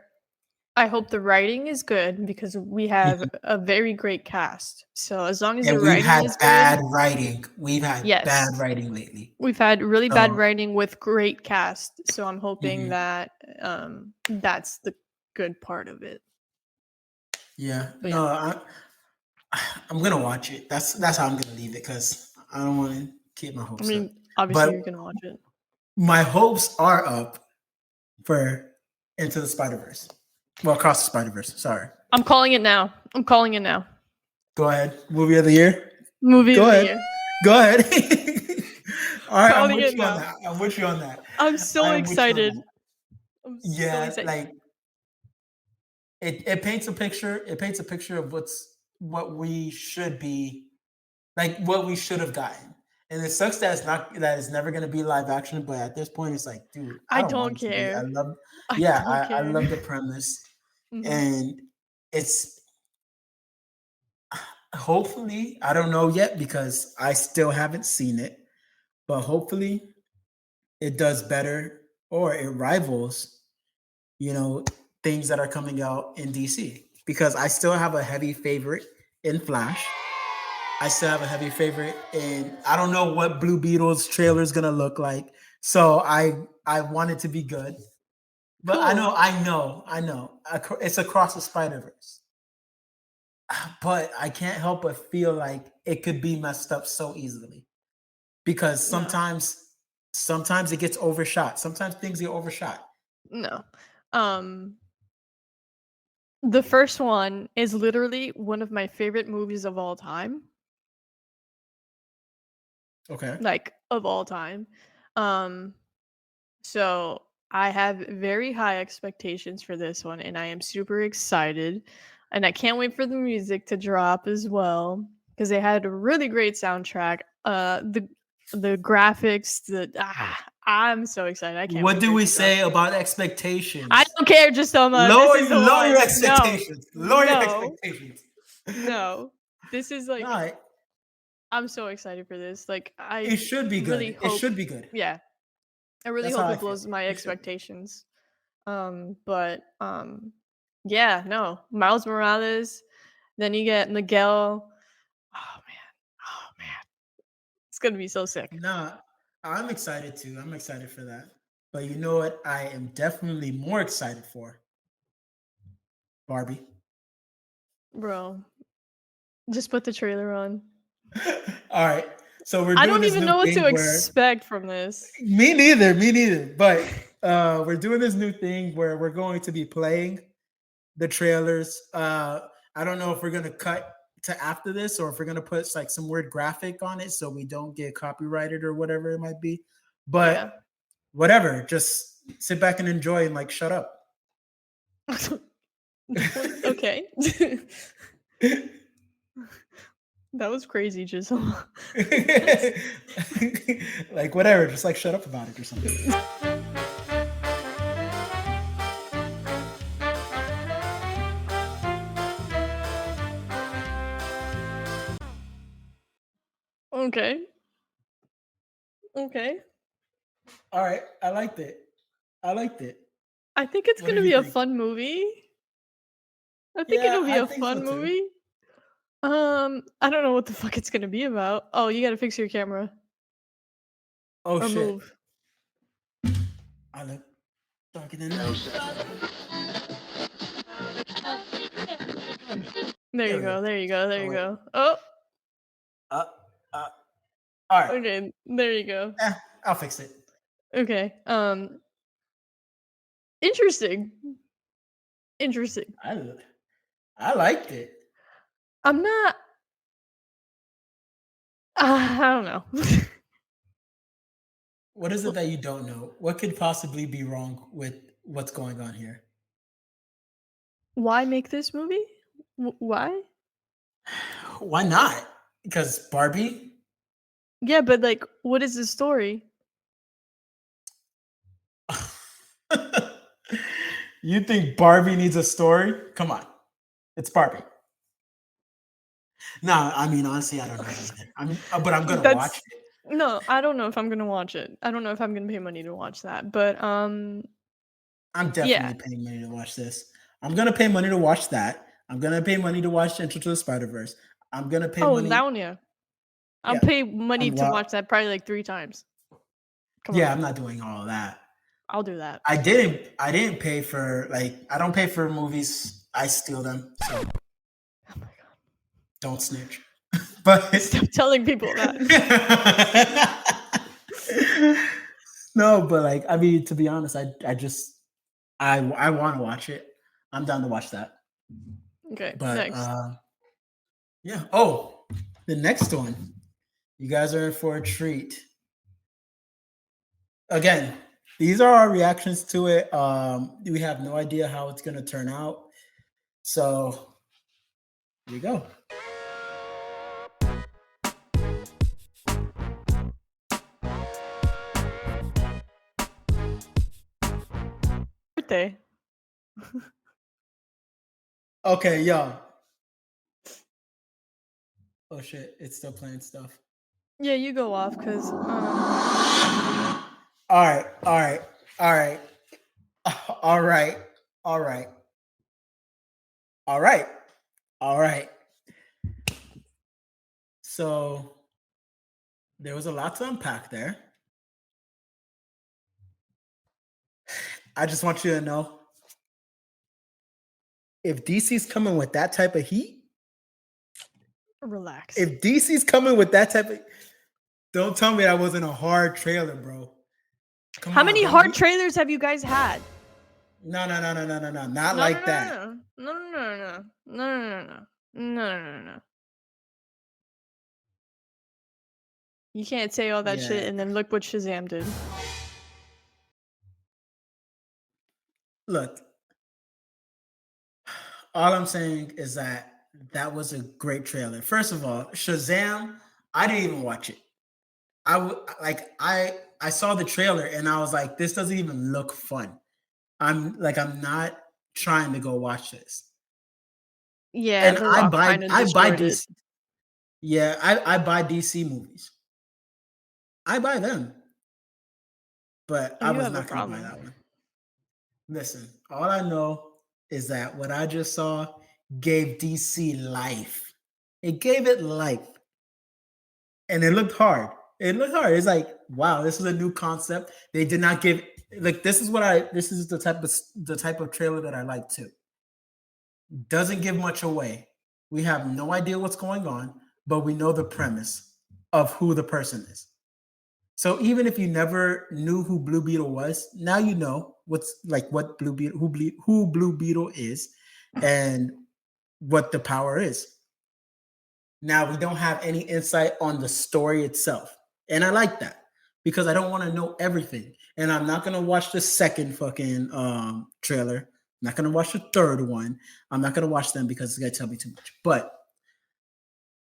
Speaker 1: I hope the writing is good because we have
Speaker 2: Mhm.
Speaker 1: a very great cast. So as long as
Speaker 2: And
Speaker 1: the
Speaker 2: we've
Speaker 1: writing
Speaker 2: had
Speaker 1: is good,
Speaker 2: bad writing. We've had bad
Speaker 1: yes.
Speaker 2: writing lately.
Speaker 1: We've had really bad
Speaker 2: So,
Speaker 1: writing with great cast. So I'm hoping
Speaker 2: mhm.
Speaker 1: that that's the good part of it.
Speaker 2: Yeah.
Speaker 1: But yeah.
Speaker 2: No, I'm gonna watch it. That's how I'm gonna leave it because I don't want to keep my
Speaker 1: I
Speaker 2: hopes up.
Speaker 1: mean, obviously
Speaker 2: But
Speaker 1: you're gonna watch it.
Speaker 2: my hopes are up for Into the Spider-Verse. Well, Across the Spider-Verse. Sorry.
Speaker 1: I'm calling it now. I'm calling it now.
Speaker 2: Go ahead. Movie of the year.
Speaker 1: Movie
Speaker 2: Go
Speaker 1: of the
Speaker 2: ahead.
Speaker 1: year.
Speaker 2: Go ahead. All right, I'm
Speaker 1: Calling
Speaker 2: with
Speaker 1: it
Speaker 2: you on
Speaker 1: now.
Speaker 2: that. I'm with you on that.
Speaker 1: I'm
Speaker 2: I
Speaker 1: so
Speaker 2: am with you on
Speaker 1: excited.
Speaker 2: that.
Speaker 1: I'm so
Speaker 2: Yeah,
Speaker 1: excited.
Speaker 2: like it paints a picture. It paints a picture of what we should be, like what we should have gotten. And it sucks that it's never gonna be live action, but at this point it's like, dude, I
Speaker 1: I
Speaker 2: don't want
Speaker 1: don't
Speaker 2: it to be.
Speaker 1: care. I
Speaker 2: Yeah,
Speaker 1: don't
Speaker 2: I
Speaker 1: care.
Speaker 2: love the premise.
Speaker 1: Mhm.
Speaker 2: And it's hopefully, I don't know yet because I still haven't seen it, but hopefully it does better or it rivals, you know, things that are coming out in DC. Because I still have a heavy favorite in Flash. I still have a heavy favorite in I don't know what Blue Beetle's trailer is gonna look like. So I want it to be good. But
Speaker 1: Cool.
Speaker 2: I know. It's Across the Spider-Verse. But I can't help but feel like it could be messed up so easily. Because
Speaker 1: No.
Speaker 2: sometimes it gets overshot. Sometimes things get overshot.
Speaker 1: No. Um the first one is literally one of my favorite movies of all time.
Speaker 2: Okay.
Speaker 1: Like of all time. Um so I have very high expectations for this one and I am super excited and I can't wait for the music to drop as well because they had a really great soundtrack. The graphics, I'm so excited. I can't
Speaker 2: What
Speaker 1: wait
Speaker 2: do
Speaker 1: for it
Speaker 2: we
Speaker 1: to drop.
Speaker 2: say about
Speaker 1: I
Speaker 2: expectations?
Speaker 1: don't care, Justoma. This is the
Speaker 2: Lower your
Speaker 1: one. No.
Speaker 2: expectations. Lower your
Speaker 1: No.
Speaker 2: expectations.
Speaker 1: No. This is
Speaker 2: All
Speaker 1: like
Speaker 2: right.
Speaker 1: I'm so excited for this. Like
Speaker 2: It
Speaker 1: I
Speaker 2: should be
Speaker 1: really
Speaker 2: good. It
Speaker 1: hope
Speaker 2: should be good.
Speaker 1: yeah, I really
Speaker 2: That's how
Speaker 1: hope
Speaker 2: I
Speaker 1: it
Speaker 2: feel.
Speaker 1: blows my
Speaker 2: It should be.
Speaker 1: expectations. But yeah, no. Miles Morales, then you get Miguel. Oh man. Oh man. It's gonna be so sick.
Speaker 2: Nah, I'm excited too. I'm excited for that. But you know what? I am definitely more excited for Barbie.
Speaker 1: Bro. Just put the trailer on.
Speaker 2: All right. So we're
Speaker 1: I
Speaker 2: doing
Speaker 1: don't
Speaker 2: this
Speaker 1: even
Speaker 2: new
Speaker 1: know what
Speaker 2: thing
Speaker 1: to
Speaker 2: where
Speaker 1: expect from this.
Speaker 2: me neither, me neither. But we're doing this new thing where we're going to be playing the trailers. I don't know if we're gonna cut to after this or if we're gonna put like some weird graphic on it so we don't get copyrighted or whatever it might be.
Speaker 1: Yeah.
Speaker 2: But whatever, just sit back and enjoy and like shut up.
Speaker 1: Okay. That was crazy, Giselle.
Speaker 2: Like whatever, just like shut up about it or something.
Speaker 1: Okay. Okay.
Speaker 2: All right, I liked it. I liked it.
Speaker 1: I think it's
Speaker 2: What
Speaker 1: gonna
Speaker 2: did
Speaker 1: be
Speaker 2: you
Speaker 1: a
Speaker 2: think?
Speaker 1: fun movie. I think
Speaker 2: Yeah,
Speaker 1: it'll be
Speaker 2: I
Speaker 1: a
Speaker 2: think so
Speaker 1: fun
Speaker 2: too.
Speaker 1: movie. I don't know what the fuck it's gonna be about. Oh, you gotta fix your camera
Speaker 2: Oh
Speaker 1: or
Speaker 2: shit.
Speaker 1: move.
Speaker 2: I look darker than that.
Speaker 1: There
Speaker 2: There
Speaker 1: you
Speaker 2: we go.
Speaker 1: go. There you go. There
Speaker 2: Oh
Speaker 1: you
Speaker 2: wait.
Speaker 1: go. Oh,
Speaker 2: Uh, uh. All right.
Speaker 1: okay. There you go.
Speaker 2: I'll fix it.
Speaker 1: Okay. Interesting. Interesting.
Speaker 2: I I liked it.
Speaker 1: I'm not. I don't know.
Speaker 2: What is it that you don't know? What could possibly be wrong with what's going on here?
Speaker 1: Why make this movie? Why?
Speaker 2: Why not? Because Barbie.
Speaker 1: Yeah, but like, what is the story?
Speaker 2: You think Barbie needs a story? Come on, it's Barbie. No, I mean honestly, I don't know either. But I'm gonna watch
Speaker 1: That's
Speaker 2: it.
Speaker 1: no, I don't know if I'm gonna watch it. I don't know if I'm gonna pay money to watch that. But
Speaker 2: I'm
Speaker 1: yeah.
Speaker 2: definitely paying money to watch this. I'm gonna pay money to watch that. I'm gonna pay money to watch Into the Spider-Verse. I'm gonna pay money.
Speaker 1: that one, yeah. I'll
Speaker 2: Yeah.
Speaker 1: pay money to watch that probably like 3 times.
Speaker 2: Come on. I'm not doing all of that.
Speaker 1: I'll do that.
Speaker 2: I didn't pay for I don't pay for movies. I steal them. So
Speaker 1: oh my god.
Speaker 2: Don't snitch. But
Speaker 1: stop telling people that.
Speaker 2: No, but I mean, to be honest, I want to watch it. I'm down to watch that.
Speaker 1: Okay.
Speaker 2: But
Speaker 1: next.
Speaker 2: Yeah. Oh, the next one. You guys are in for a treat. Again, these are our reactions to it. We have no idea how it's going to turn out. So, here we go.
Speaker 1: Birthday.
Speaker 2: Okay, yo. Oh shit, it's still playing stuff.
Speaker 1: Yeah, you go off because.
Speaker 2: All right. So there was a lot to unpack there. I just want you to know, if DC's coming with that type of heat,
Speaker 1: relax.
Speaker 2: If DC's coming with that type of, don't tell me that wasn't a hard trailer, bro.
Speaker 1: How many hard trailers have you guys had?
Speaker 2: No, not like that.
Speaker 1: No. You can't say all that shit and then look what Shazam did.
Speaker 2: Look, all I'm saying is that was a great trailer. First of all, Shazam, I didn't even watch it. I saw the trailer and I was like, this doesn't even look fun. I'm not trying to go watch this.
Speaker 1: Yeah,
Speaker 2: and I buy DC. Yeah, I buy DC movies. I buy them. But I was not going to buy that one. Listen, all I know is that what I just saw gave DC life. It gave it life. And it looked hard. It's like, wow, this is a new concept. They did not give this is the type of trailer that I like too. Doesn't give much away. We have no idea what's going on, but we know the premise of who the person is. So even if you never knew who Blue Beetle was, now you know what Blue Beetle, who Blue Beetle is, and what the power is. Now we don't have any insight on the story itself, and I like that because I don't want to know everything. And I'm not gonna watch the second fucking trailer. I'm not gonna watch the third one. I'm not gonna watch them because it's gonna tell me too much. But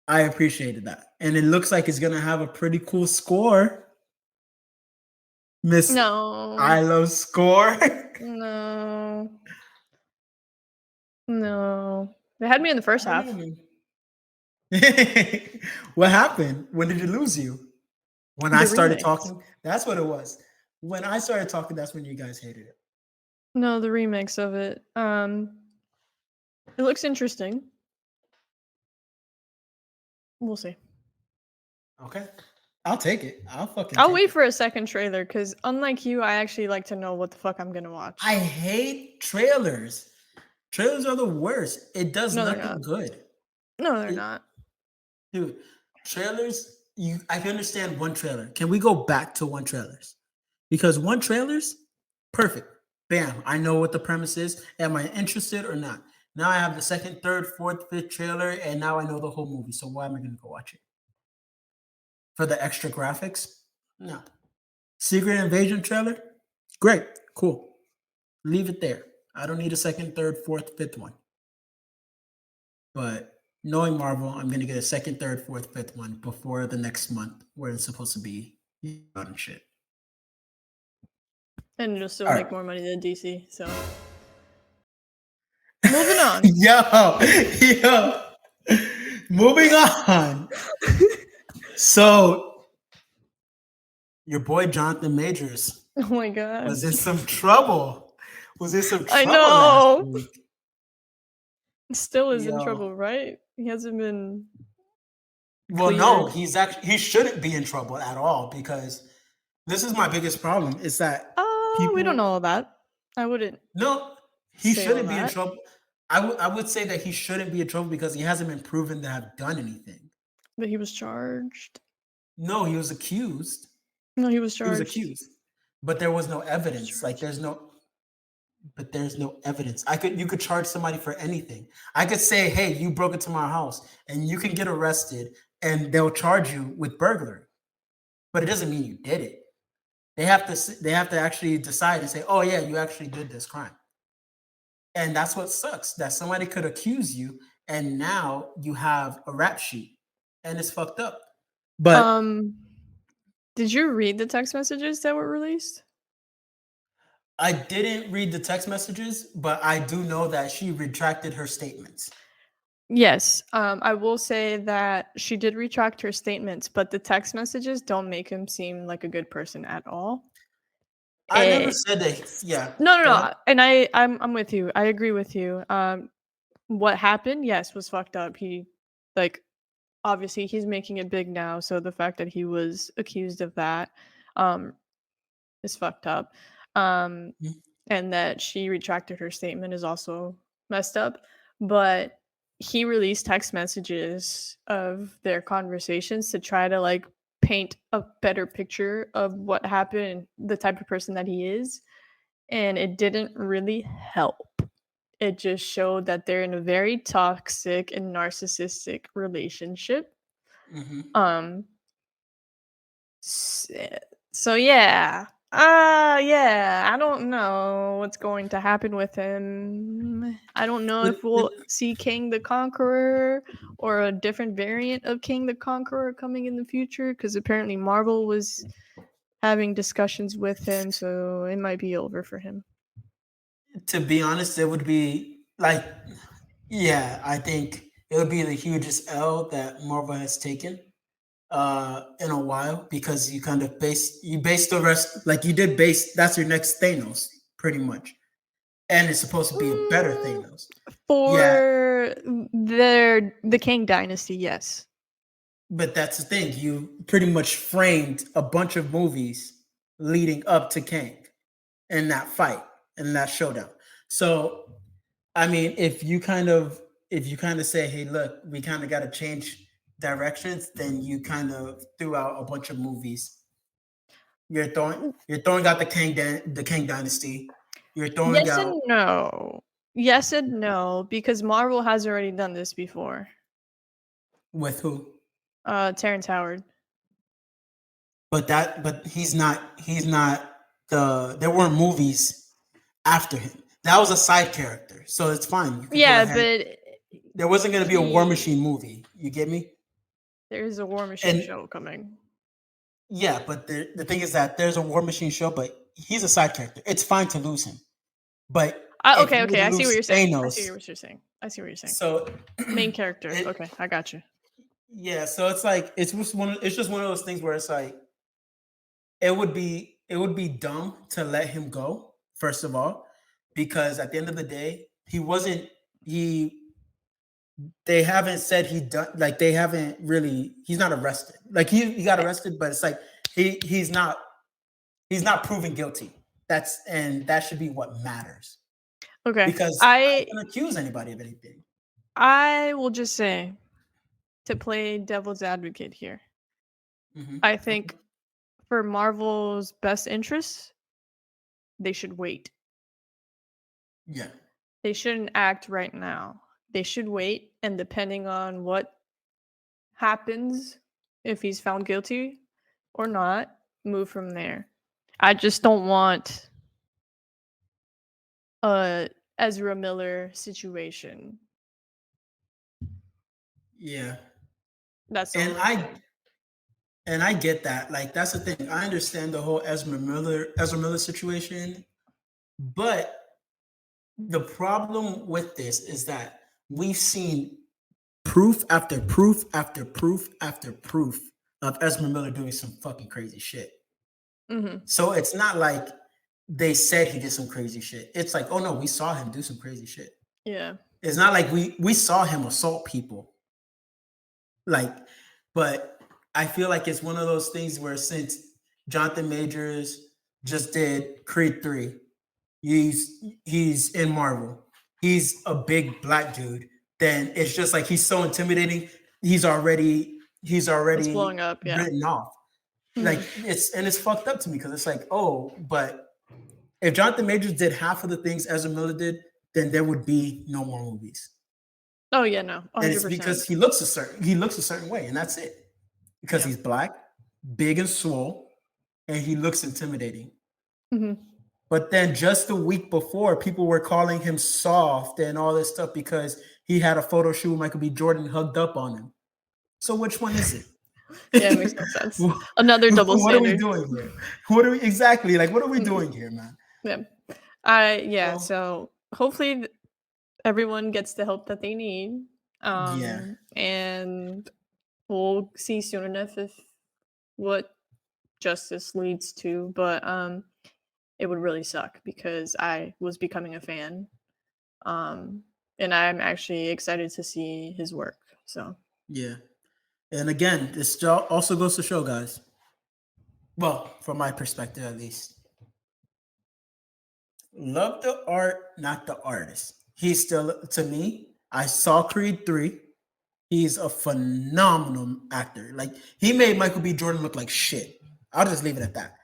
Speaker 2: I appreciated that, and it looks like it's gonna have a pretty cool score. Miss
Speaker 1: No.
Speaker 2: I love score.
Speaker 1: No. They had me in the first half.
Speaker 2: What happened? When did you lose you? When I started talking? That's what it was. When I started talking, that's when you guys hated it.
Speaker 1: No, the remix of it. It looks interesting. We'll see.
Speaker 2: Okay. I'll take it.
Speaker 1: I'll wait for a second trailer because unlike you, I actually like to know what the fuck I'm gonna watch.
Speaker 2: I hate trailers. Trailers are the worst. It does nothing good.
Speaker 1: No, they're not.
Speaker 2: Dude, trailers, I can understand one trailer. Can we go back to one trailers? Because one trailer's perfect. Bam, I know what the premise is. Am I interested or not? Now I have the second, third, fourth, fifth trailer, and now I know the whole movie. So why am I going to go watch it? For the extra graphics? No. Secret Invasion trailer? Great. Cool. Leave it there. I don't need a second, third, fourth, fifth one. But knowing Marvel, I'm going to get a second, third, fourth, fifth one before the next month where it's supposed to be and shit.
Speaker 1: And you'll still make more money than DC, so. Moving on.
Speaker 2: Yo. Moving on. So, your boy Jonathan Majors.
Speaker 1: Oh my god.
Speaker 2: Was in some trouble.
Speaker 1: I know.
Speaker 2: Last week.
Speaker 1: Still is in
Speaker 2: Yo.
Speaker 1: trouble, right? He hasn't been
Speaker 2: Well, no,
Speaker 1: cleared.
Speaker 2: he shouldn't be in trouble at all because this is my biggest problem is that
Speaker 1: We don't know
Speaker 2: people
Speaker 1: all that. I wouldn't
Speaker 2: no, he
Speaker 1: say all
Speaker 2: shouldn't be in
Speaker 1: that.
Speaker 2: trouble. I would say that he shouldn't be in trouble because he hasn't been proven to have done anything.
Speaker 1: But he was charged.
Speaker 2: No, he was accused.
Speaker 1: No, he was
Speaker 2: He was
Speaker 1: charged.
Speaker 2: accused. But there was no
Speaker 1: He was
Speaker 2: evidence. Like
Speaker 1: charged.
Speaker 2: there's no evidence. You could charge somebody for anything. I could say, "Hey, you broke into my house," and you can get arrested and they'll charge you with burglary. But it doesn't mean you did it. They have to actually decide and say, "Oh yeah, you actually did this crime." And that's what sucks that somebody could accuse you and now you have a rap sheet and it's fucked up. But
Speaker 1: Um, did you read the text messages that were released?
Speaker 2: I didn't read the text messages, but I do know that she retracted her statements.
Speaker 1: Yes. I will say that she did retract her statements, but the text messages don't make him seem like a good person at all.
Speaker 2: I never
Speaker 1: It
Speaker 2: said that. Yeah,
Speaker 1: No, no,
Speaker 2: go ahead.
Speaker 1: no. And I'm with you. I agree with you. What happened, yes, was fucked up. He like obviously he's making it big now, so the fact that he was accused of that um is fucked up. Um
Speaker 2: Mhm.
Speaker 1: and that she retracted her statement is also messed up. But he released text messages of their conversations to try to like paint a better picture of what happened and the type of person that he is. And it didn't really help. It just showed that they're in a very toxic and narcissistic relationship.
Speaker 2: Mhm.
Speaker 1: Um, s- eh, so yeah. Yeah, I don't know what's going to happen with him. I don't know if we'll
Speaker 2: The-
Speaker 1: see King the Conqueror or a different variant of King the Conqueror coming in the future because apparently Marvel was having discussions with him, so it might be over for him.
Speaker 2: to be honest, it would be like, yeah, I think it would be the hugest L that Marvel has taken in a while because you base the rest like you did base that's your next Thanos pretty much, and it's supposed to be a better
Speaker 1: Mm,
Speaker 2: Thanos. Yeah,
Speaker 1: for the King Dynasty, yes.
Speaker 2: but that's the thing. You pretty much framed a bunch of movies leading up to Kang in that fight in that showdown. So I mean, if you kind of say, "Hey, look, we kind of got to change directions," then you kind of threw out a bunch of movies. You're throwing out the Kang Dynasty. You're throwing
Speaker 1: Yes
Speaker 2: out
Speaker 1: and no. Yes and no, because Marvel has already done this before.
Speaker 2: with who?
Speaker 1: Terrence Howard.
Speaker 2: But he's not there weren't movies after him. That was a side character, so it's fine. You could go
Speaker 1: Yeah,
Speaker 2: ahead.
Speaker 1: but
Speaker 2: There wasn't going to be a War Machine
Speaker 1: he
Speaker 2: movie. You get me?
Speaker 1: there is a War Machine
Speaker 2: And
Speaker 1: show coming.
Speaker 2: yeah, but the thing is that there's a War Machine show, but he's a side character. It's fine to lose him. But if
Speaker 1: Okay,
Speaker 2: you were
Speaker 1: okay,
Speaker 2: to
Speaker 1: I see what
Speaker 2: lose
Speaker 1: you're saying. I see
Speaker 2: Thanos,
Speaker 1: what you're saying. I see what you're saying.
Speaker 2: so
Speaker 1: Main character.
Speaker 2: it
Speaker 1: Okay, I got you.
Speaker 2: yeah, so it's like it's just one of those things where it's like it would be dumb to let him go, first of all, because at the end of the day, he wasn't he they haven't said he done like they haven't really he's not arrested. Like he got
Speaker 1: Eh,
Speaker 2: arrested, but it's like he's not proven guilty. And that should be what matters.
Speaker 1: Okay.
Speaker 2: Because I
Speaker 1: I
Speaker 2: can accuse anybody of anything.
Speaker 1: I will just say to play devil's advocate here. I
Speaker 2: Okay.
Speaker 1: think for Marvel's best interests, they should wait.
Speaker 2: Yeah.
Speaker 1: They shouldn't act right now. They should wait, and depending on what happens, if he's found guilty or not, move from there. I just don't want a Ezra Miller situation.
Speaker 2: Yeah.
Speaker 1: That's the
Speaker 2: And
Speaker 1: only
Speaker 2: I
Speaker 1: thing.
Speaker 2: and I get that. Like that's the thing. I understand the whole Ezra Miller situation, but the problem with this is that we've seen proof after proof after proof after proof of Ezra Miller doing some fucking crazy shit.
Speaker 1: Mhm.
Speaker 2: So it's not like they said he did some crazy shit. It's like, oh no, we saw him do some crazy shit.
Speaker 1: Yeah.
Speaker 2: It's not like we saw him assault people. Like, but I feel like it's one of those things where since Jonathan Majors just did Creed 3, he's in Marvel. He's a big black dude. Then it's just like he's so intimidating. He's
Speaker 1: It's
Speaker 2: already
Speaker 1: blowing up. Yeah.
Speaker 2: written off. Like it's fucked up to me because it's like, oh, but if Jonathan Majors did half of the things Ezra Miller did, then there would be no more movies.
Speaker 1: Oh yeah, no, 100%.
Speaker 2: And it's because he looks a certain way, and that's it. Because he's black, big and swole, and he looks intimidating. But then just the week before, people were calling him soft and all this stuff because he had a photo shoot with Michael B. Jordan hugged up on him. So which one is it?
Speaker 1: Yeah, it makes no sense. Another double
Speaker 2: standard. What are we doing here? What are we doing here, man?
Speaker 1: Yeah. So hopefully everyone gets the help that they need. And we'll see soon enough if what justice leads to. But it would really suck because I was becoming a fan. And I'm actually excited to see his work. So
Speaker 2: yeah. And again, this also goes to show, guys. Well, from my perspective at least. Love the art, not the artist. He's still, to me, I saw Creed 3. He's a phenomenal actor. Like, he made Michael B. Jordan look like shit. I'll just leave it at that.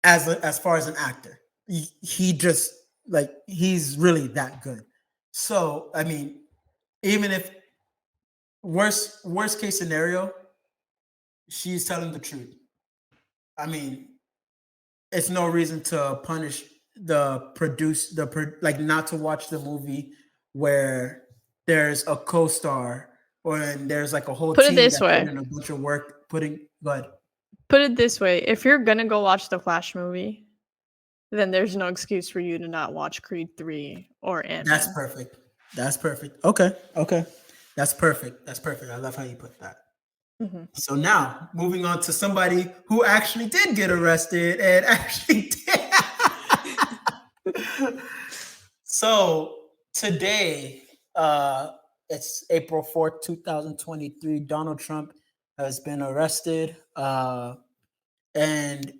Speaker 2: As far as an actor, he just, like, he's really that good. So, I mean, even if worst case scenario, she's telling the truth. I mean, it's no reason to punish not to watch the movie where there's a co-star or there's like a whole
Speaker 1: put
Speaker 2: team
Speaker 1: it this
Speaker 2: that
Speaker 1: way.
Speaker 2: put in a bunch of work Put
Speaker 1: it this way. If you're gonna go watch the Flash movie, then there's no excuse for you to not watch Creed 3 or Ant-Man.
Speaker 2: That's perfect. Okay. That's perfect. I love how you put that. So now, moving on to somebody who actually did get arrested and actually did. So today, it's April 4th, 2023. Donald Trump has been arrested. And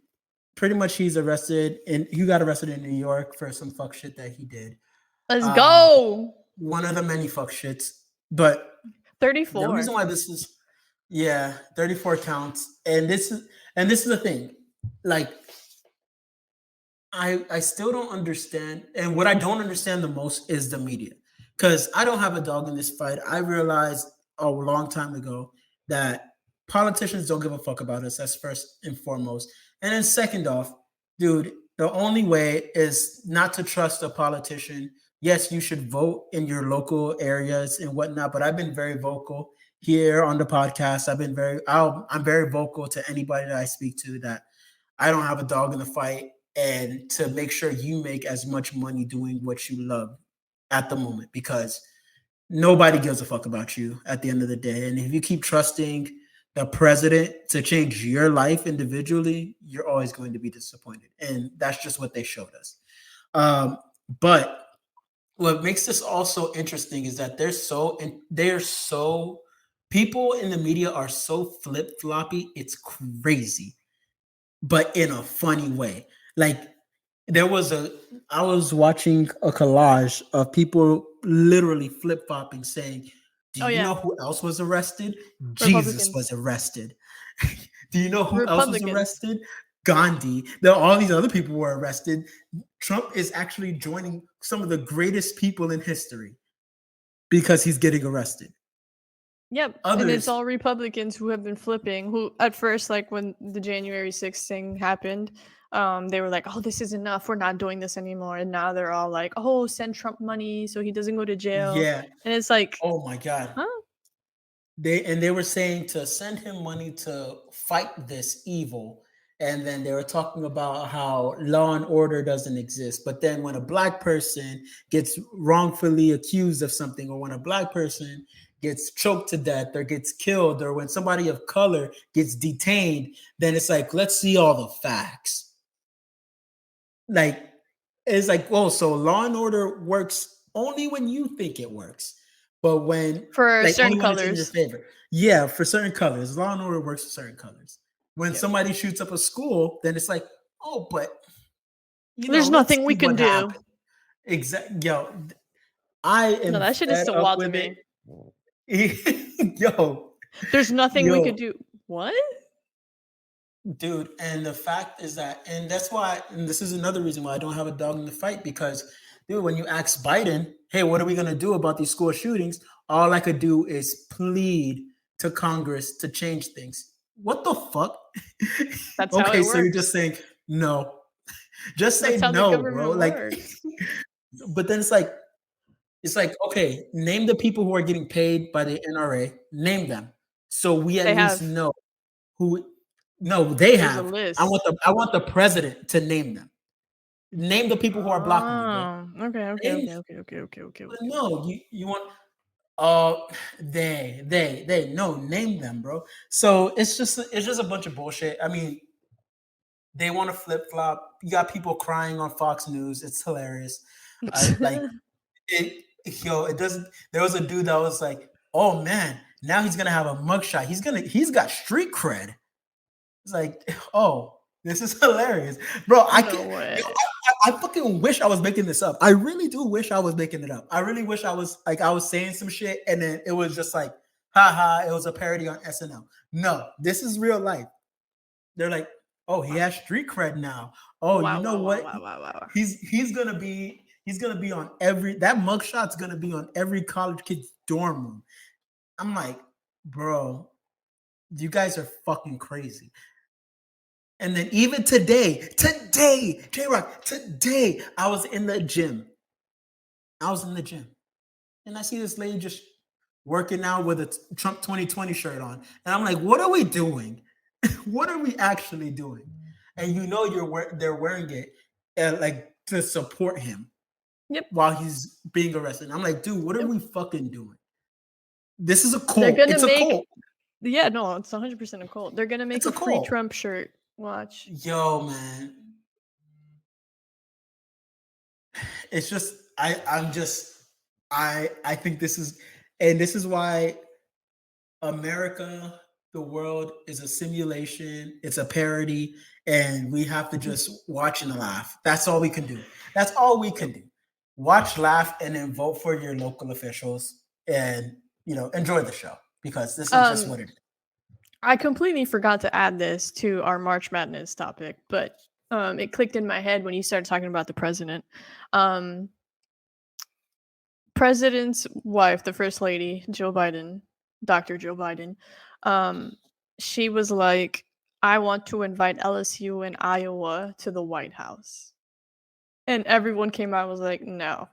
Speaker 2: pretty much he's arrested, and he got arrested in New York for some fuck shit that he did.
Speaker 1: Let's go.
Speaker 2: One of the many fuck shits, but
Speaker 1: 34.
Speaker 2: The reason why this is 34 counts, and this is the thing. Like, I still don't understand, and what I don't understand the most is the media, because I don't have a dog in this fight. I realized a long time ago that politicians don't give a fuck about us. That's first and foremost. And then second off, dude, the only way is not to trust a politician. Yes, you should vote in your local areas and whatnot, but I've been very vocal here on the podcast. I'm very vocal to anybody that I speak to that I don't have a dog in the fight, and to make sure you make as much money doing what you love at the moment, because nobody gives a fuck about you at the end of the day. And if you keep trusting the president to change your life individually, you're always going to be disappointed. And that's just what they showed us. But what makes this also interesting is that people in the media are so flip-floppy, it's crazy, but in a funny way. Like, I was watching a collage of people literally flip-flopping saying, do you know who else was arrested? Jesus was arrested. Do you know who else was arrested? Gandhi. All these other people were arrested. Trump is actually joining some of the greatest people in history because he's getting arrested.
Speaker 1: Yep. And it's all Republicans who have been flipping, who at first, like when the January 6th thing happened, they were like, oh, this is enough. We're not doing this anymore. And now they're all like, oh, send Trump money so he doesn't go to jail.
Speaker 2: Yeah.
Speaker 1: And it's like,
Speaker 2: oh my God.
Speaker 1: Huh?
Speaker 2: They were saying to send him money to fight this evil. And then they were talking about how law and order doesn't exist. But then when a black person gets wrongfully accused of something, or when a black person gets choked to death or gets killed, or when somebody of color gets detained, then it's like, let's see all the facts. Like, it's like, oh, so law and order works only when you think it works. But when
Speaker 1: For
Speaker 2: like
Speaker 1: certain
Speaker 2: only when it's in your
Speaker 1: colors.
Speaker 2: favor. Yeah, for certain colors. Law and order works for certain colors. When
Speaker 1: Yep.
Speaker 2: somebody shoots up a school, then it's like, oh, but
Speaker 1: There's
Speaker 2: let's
Speaker 1: nothing we
Speaker 2: see
Speaker 1: can
Speaker 2: what
Speaker 1: do.
Speaker 2: happened. Exactly. Yo, I
Speaker 1: No,
Speaker 2: am
Speaker 1: that shit is
Speaker 2: fed
Speaker 1: still
Speaker 2: up
Speaker 1: wild to
Speaker 2: with
Speaker 1: me.
Speaker 2: it. Yo.
Speaker 1: There's nothing we could do. What?
Speaker 2: Dude, and the fact is that, and that's why, and this is another reason why I don't have a dog in the fight, because, dude, when you ask Biden, hey, what are we going to do about these school shootings? All I could do is plead to Congress to change things. What the fuck?
Speaker 1: That's how
Speaker 2: Okay,
Speaker 1: it
Speaker 2: so you're
Speaker 1: works.
Speaker 2: just saying no. Just say
Speaker 1: That's how the
Speaker 2: no, bro.
Speaker 1: government
Speaker 2: Like,
Speaker 1: works.
Speaker 2: but then it's like, okay, name the people who are getting paid by the NRA, name them. So we at
Speaker 1: They
Speaker 2: least
Speaker 1: have.
Speaker 2: know who. No, they
Speaker 1: There's a
Speaker 2: have. I
Speaker 1: list.
Speaker 2: want the president to name them. Name the people who are blocking you, bro.
Speaker 1: Oh, okay.
Speaker 2: But no, you want uh they no, name them, bro. So it's just a bunch of bullshit. I mean, they want to flip flop. You got people crying on Fox News. It's hilarious. I like it. Yo, it doesn't. There was a dude that was like, "Oh man, now he's gonna have a mugshot. He's got street cred." It's like, oh, this is hilarious, bro. I
Speaker 1: No
Speaker 2: can't.
Speaker 1: way.
Speaker 2: Yo, I fucking wish I was making this up. I really do wish I was making it up. I really wish I was saying some shit and then it was just like, haha, it was a parody on SNL. No, this is real life. They're like, oh, he has street cred now. Oh, you know what?
Speaker 1: Wow.
Speaker 2: He's gonna be on every that mugshot's gonna be on every college kid's dorm room. I'm like, bro, you guys are fucking crazy. And then even today, J-Rock, today, I was in the gym. And I see this lady just working out with a Trump 2020 shirt on. And I'm like, what are we doing? What are we actually doing? And they're wearing it like to support him.
Speaker 1: Yep.
Speaker 2: While he's being arrested. I'm like, dude, what are we fucking doing? This is a cult. It's a cult.
Speaker 1: Yeah, no, it's 100% a cult. They're gonna make a free Trump shirt. Watch.
Speaker 2: Yo, man. It's just I think this is why America, the world is a simulation, it's a parody, and we have to just watch and laugh. That's all we can do. That's all we can do. Watch, laugh, and then vote for your local officials and enjoy the show because this is just what it is.
Speaker 1: I completely forgot to add this to our March Madness topic, but it clicked in my head when you started talking about the president. President's wife, the first lady, Joe Biden, Dr. Joe Biden, she was like, I want to invite LSU and Iowa to the White House. And everyone came out and was like, no.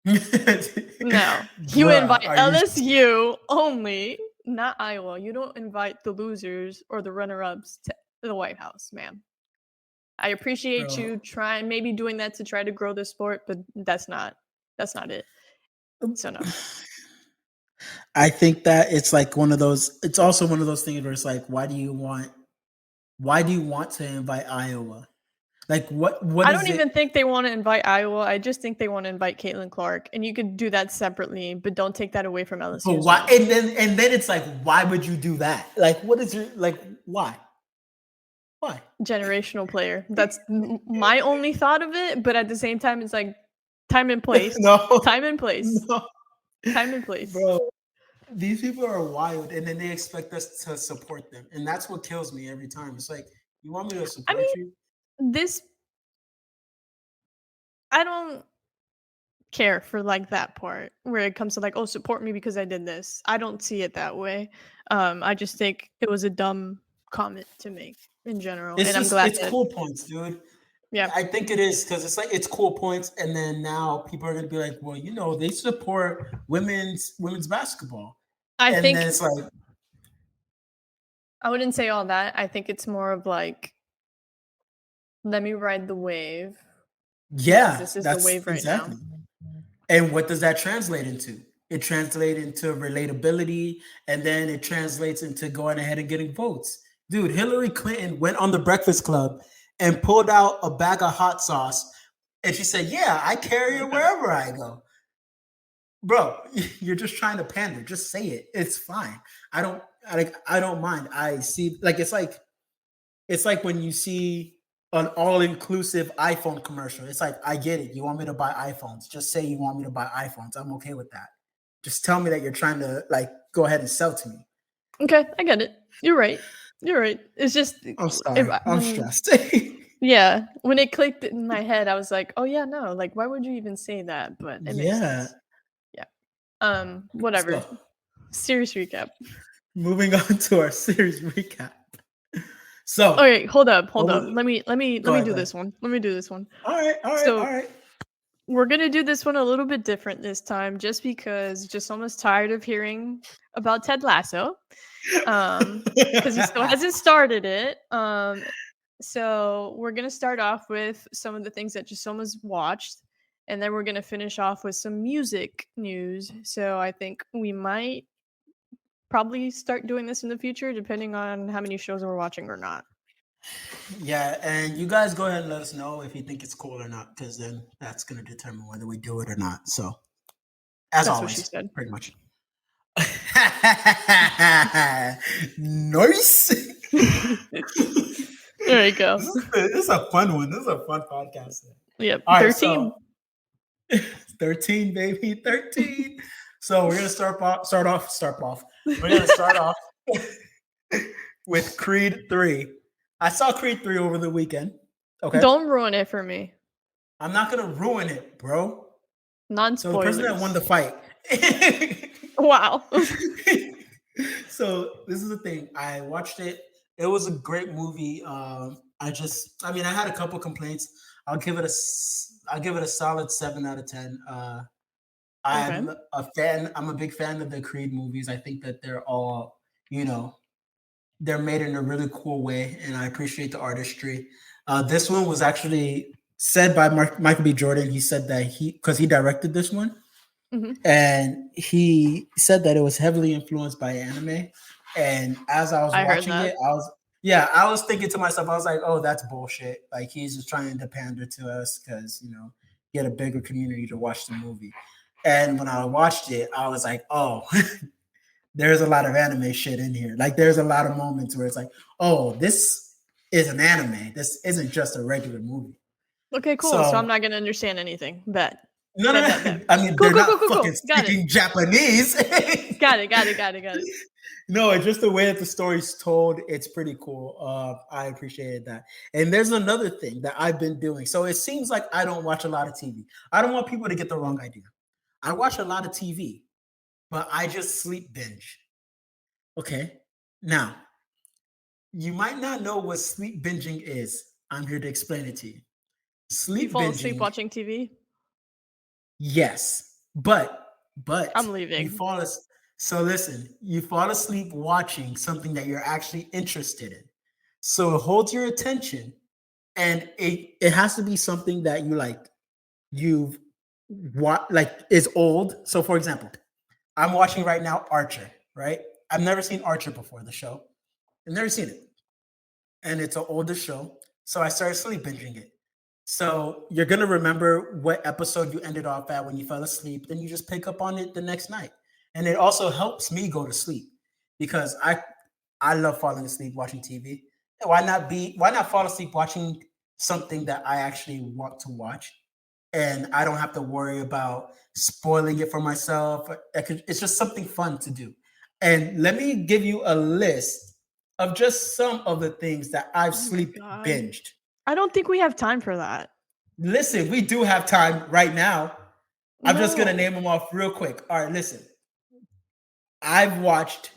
Speaker 1: No. You invite LSU only, not Iowa. You don't invite the losers or the runner-ups to the White House, ma'am. I appreciate you maybe doing that to try to grow the sport, but that's not it. So no.
Speaker 2: I think that it's like it's also one of those things where it's like, why do you want to invite Iowa? Like what
Speaker 1: I don't even think they want to invite Iowa. I just think they want to invite Caitlin Clark, and you could do that separately, but don't take that away from LSU.
Speaker 2: But why? And then it's like, why would you do that? Like, what is your why? Why?
Speaker 1: Generational player. That's my only thought of it, but at the same time, it's like time and place. Time and place. Time and place.
Speaker 2: Bro, these people are wild, and then they expect us to support them, and that's what kills me every time. It's like, you want me to support you?
Speaker 1: I don't care for that part where it comes to oh, support me because I did this. I don't see it that way. I just think it was a dumb comment to make in general.
Speaker 2: I'm glad it's cool points, dude.
Speaker 1: Yeah,
Speaker 2: I think it is because it's cool points, and then now people are gonna be like, well, they support women's basketball.
Speaker 1: I think
Speaker 2: then it's like,
Speaker 1: I wouldn't say all that. I think it's more of let me ride the wave.
Speaker 2: Yeah,
Speaker 1: this is the wave right now.
Speaker 2: And what does that translate into? It translates into relatability, and then it translates into going ahead and getting votes. Dude, Hillary Clinton went on the Breakfast Club and pulled out a bag of hot sauce, and she said, "Yeah, I carry it wherever I go." bro, you're just trying to pander. Just say it. It's fine. I don't mind. I see like it's like when you see an all-inclusive iPhone commercial. It's like, I get it. You want me to buy iPhones. Just say you want me to buy iPhones. I'm okay with that. Just tell me that you're trying to like go ahead and sell to me.
Speaker 1: Okay, I get it. You're right. You're right. It's just
Speaker 2: I'm sorry. I'm stressed.
Speaker 1: yeah, when it clicked in my head, I was like, "Oh yeah, no. Like, why would you even say that?" But it makes
Speaker 2: Yeah.
Speaker 1: sense. Yeah. Whatever.
Speaker 2: So,
Speaker 1: Series recap.
Speaker 2: moving on to our series recap. So,
Speaker 1: Okay, hold up.
Speaker 2: go
Speaker 1: Let me
Speaker 2: ahead,
Speaker 1: do
Speaker 2: go
Speaker 1: this one. Let me do this one.
Speaker 2: All right.
Speaker 1: So we're gonna do this one a little bit different this time, just because just almost tired of hearing about Ted Lasso. Because he still hasn't started it. So we're gonna start off with some of the things that just almost watched, and then we're gonna finish off with some music news. So I think we might probably start doing this in the future, depending on how many shows we're watching or not.
Speaker 2: Yeah, and you guys go ahead and let us know if you think it's cool or not, because then that's going to determine whether we do it or not. So, as
Speaker 1: That's what she
Speaker 2: always,
Speaker 1: said.
Speaker 2: pretty much. Nice.
Speaker 1: There you go.
Speaker 2: This is a fun one. This is a fun podcast.
Speaker 1: Yep.
Speaker 2: All right,
Speaker 1: 13.
Speaker 2: So 13, baby, 13. So we're gonna start off. We're gonna start off with Creed 3. I saw Creed 3 over the weekend. Okay.
Speaker 1: Don't ruin it for me.
Speaker 2: I'm not gonna ruin it, bro.
Speaker 1: Non-spoilers.
Speaker 2: So the person that won the fight.
Speaker 1: Wow.
Speaker 2: So this is the thing. I watched it. It was a great movie. I had a couple complaints. I'll give it a solid 7 out of 10. I'm a fan. I'm a big fan of the Creed movies. I think that they're all, they're made in a really cool way, and I appreciate the artistry. This one was actually said by Michael B. Jordan. He said that because he directed this one, and he said that it was heavily influenced by anime. And as I was watching it, I was thinking to myself, I was like, oh, that's bullshit. Like, he's just trying to pander to us because, get a bigger community to watch the movie. And when I watched it, I was like, oh, there's a lot of anime shit in here. Like, there's a lot of moments where it's like, oh, this is an anime. This isn't just a regular movie.
Speaker 1: Okay, cool. So I'm not going to understand anything. Bet.
Speaker 2: No. I mean, they're not fucking speaking Japanese.
Speaker 1: Got it.
Speaker 2: No, it's just the way that the story's told. It's pretty cool. I appreciated that. And there's another thing that I've been doing. So it seems like I don't watch a lot of TV. I don't want people to get the wrong idea. I watch a lot of TV, but I just sleep binge. Okay. Now, you might not know what sleep binging is. I'm here to explain it to you.
Speaker 1: You fall asleep watching TV?
Speaker 2: Yes, but
Speaker 1: I'm leaving.
Speaker 2: So listen, you fall asleep watching something that you're actually interested in. So it holds your attention, and it has to be something that you like. Is old. So for example, I'm watching right now Archer. Right, I've never seen Archer before, the show. I've never seen it, and it's an older show. So I started sleep binging it. So you're going to remember what episode you ended off at when you fell asleep. Then you just pick up on it the next night. And it also helps me go to sleep because I love falling asleep watching TV. Why not fall asleep watching something that I actually want to watch? And I don't have to worry about spoiling it for myself. It's just something fun to do. And let me give you a list of just some of the things that I've sleep binged.
Speaker 1: I don't think we have time for that.
Speaker 2: Listen, we do have time right now. I'm just going to name them off real quick. All right, listen. I've watched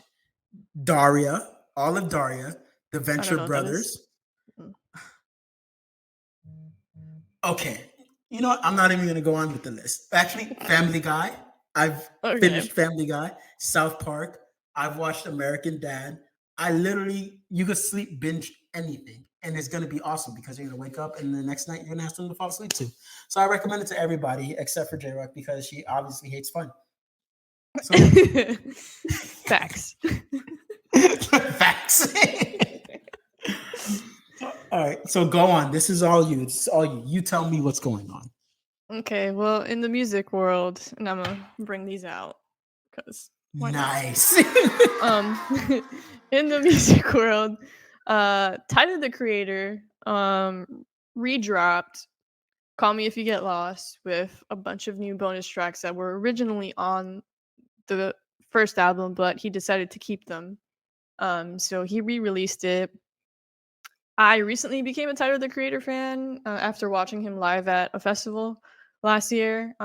Speaker 2: Daria, all of Daria, the Venture Brothers. Okay. You know what? I'm not even going to go on with the list. Actually, Family Guy. I've finished Family Guy. South Park. I've watched American Dad. You could sleep binge anything. And it's going to be awesome because you're going to wake up and the next night you're going to ask them to fall asleep too. So I recommend it to everybody except for J-Rock because she obviously hates fun. So.
Speaker 1: Facts.
Speaker 2: Facts. All right. So go on. This is all you. You tell me what's going on.
Speaker 1: Okay, well, in the music world, and I'm gonna bring these out because why not?
Speaker 2: Nice.
Speaker 1: Um, in the music world, Tyler the Creator redropped "Call Me If You Get Lost" with a bunch of new bonus tracks that were originally on the first album, but he decided to keep them. So he re-released it. I recently became a Tyler the Creator fan after watching him live at a festival last year.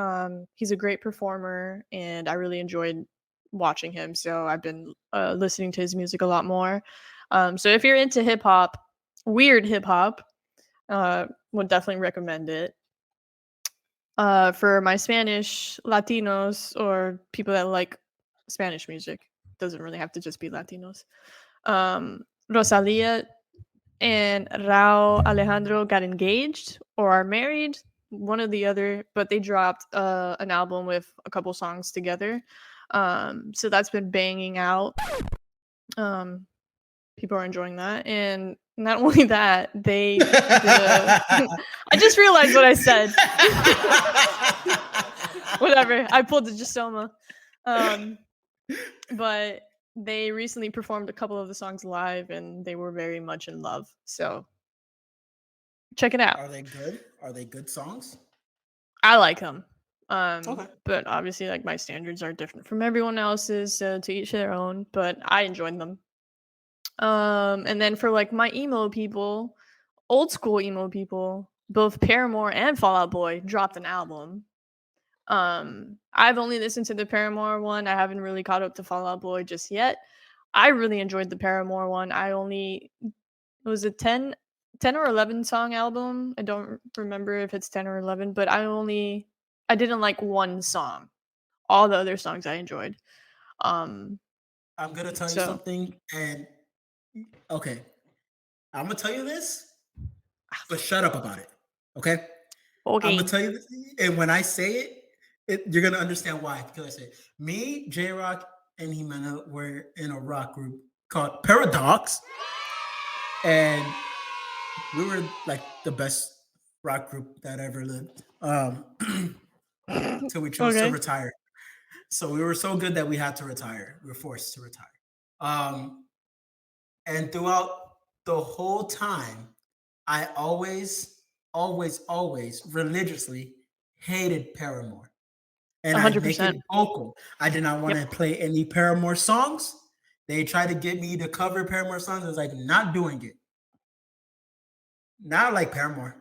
Speaker 1: He's a great performer, and I really enjoyed watching him. So I've been listening to his music a lot more. So if you're into hip hop, weird hip hop, would definitely recommend it. For my Spanish Latinos or people that like Spanish music, doesn't really have to just be Latinos. Rosalia and Rao Alejandro got engaged or are married, one or the other, but they dropped an album with a couple songs together. So that's been banging out. Um, People are enjoying that, and not only that, they did a. I just realized what I said. Whatever, I pulled the Gisoma. But they recently performed a couple of the songs live, and they were very much in love. So check it out.
Speaker 2: Are they good? Are they good songs?
Speaker 1: I like them.
Speaker 2: Okay.
Speaker 1: But obviously, like, my standards are different from everyone else's, so to each their own. But I enjoyed them. And then for like my emo people, old school emo people, both Paramore and Fall Out Boy dropped an album. I've only listened to the Paramore one. I haven't really caught up to Fall Out Boy just yet. I really enjoyed the Paramore one. It was a 10 or 11 song album. I don't remember if it's 10 or 11, but I didn't like one song. All the other songs I enjoyed.
Speaker 2: I'm gonna tell you
Speaker 1: So
Speaker 2: something, and okay, I'm gonna tell you this, but shut up about it. Okay? I'm gonna
Speaker 1: okay.
Speaker 2: tell you this, and when I say you're gonna understand why. Because I say me, J Rock, and Jimena were in a rock group called Paradox, and we were like the best rock group that ever lived. Till we chose to
Speaker 1: Okay.
Speaker 2: retire. So we were so good that we had to retire. We were forced to retire. Um, and throughout the whole time, I always religiously hated Paramore. And I'd make it
Speaker 1: 100%.
Speaker 2: vocal. I did not want
Speaker 1: Yep.
Speaker 2: to play any Paramore songs. They tried to get me to cover Paramore songs. I was like, not doing it. Now I like Paramore.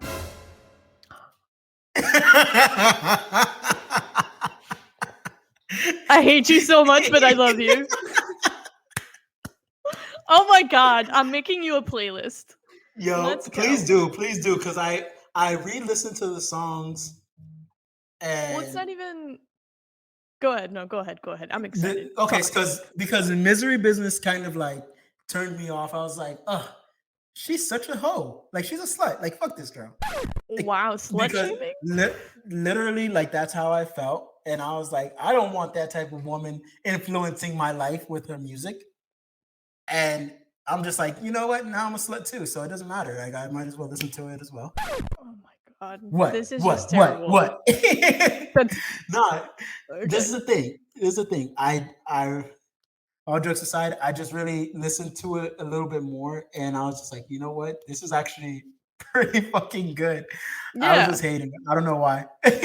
Speaker 1: I hate you so much, but I love you. Oh my god, I'm making you a playlist.
Speaker 2: Yo,
Speaker 1: Let's
Speaker 2: please
Speaker 1: go.
Speaker 2: do, because I re-listened to the songs
Speaker 1: Well, it's not
Speaker 2: and
Speaker 1: even. Go ahead. No, go ahead. Go ahead. I'm excited.
Speaker 2: okay,
Speaker 1: Talk.
Speaker 2: because the Misery Business kind of like turned me off. I was like, oh, she's such a hoe. Like she's a slut. Like fuck this girl. Like,
Speaker 1: Wow, slut
Speaker 2: because
Speaker 1: shaming?
Speaker 2: literally, like that's how I felt, and I was like, I don't want that type of woman influencing my life with her music. And I'm just like, you know what? Now I'm a slut too, so it doesn't matter. Like I might as well listen to it as well.
Speaker 1: Oh my god.
Speaker 2: What?
Speaker 1: This is
Speaker 2: What?
Speaker 1: just
Speaker 2: What?
Speaker 1: terrible.
Speaker 2: What?
Speaker 1: That's
Speaker 2: No, this
Speaker 1: okay.
Speaker 2: is the thing. This is the thing. I all jokes aside, I just really listened to it a little bit more, and I was just like, you know what? This is actually pretty fucking good. I was
Speaker 1: Yeah,
Speaker 2: just hating. I don't know why. I was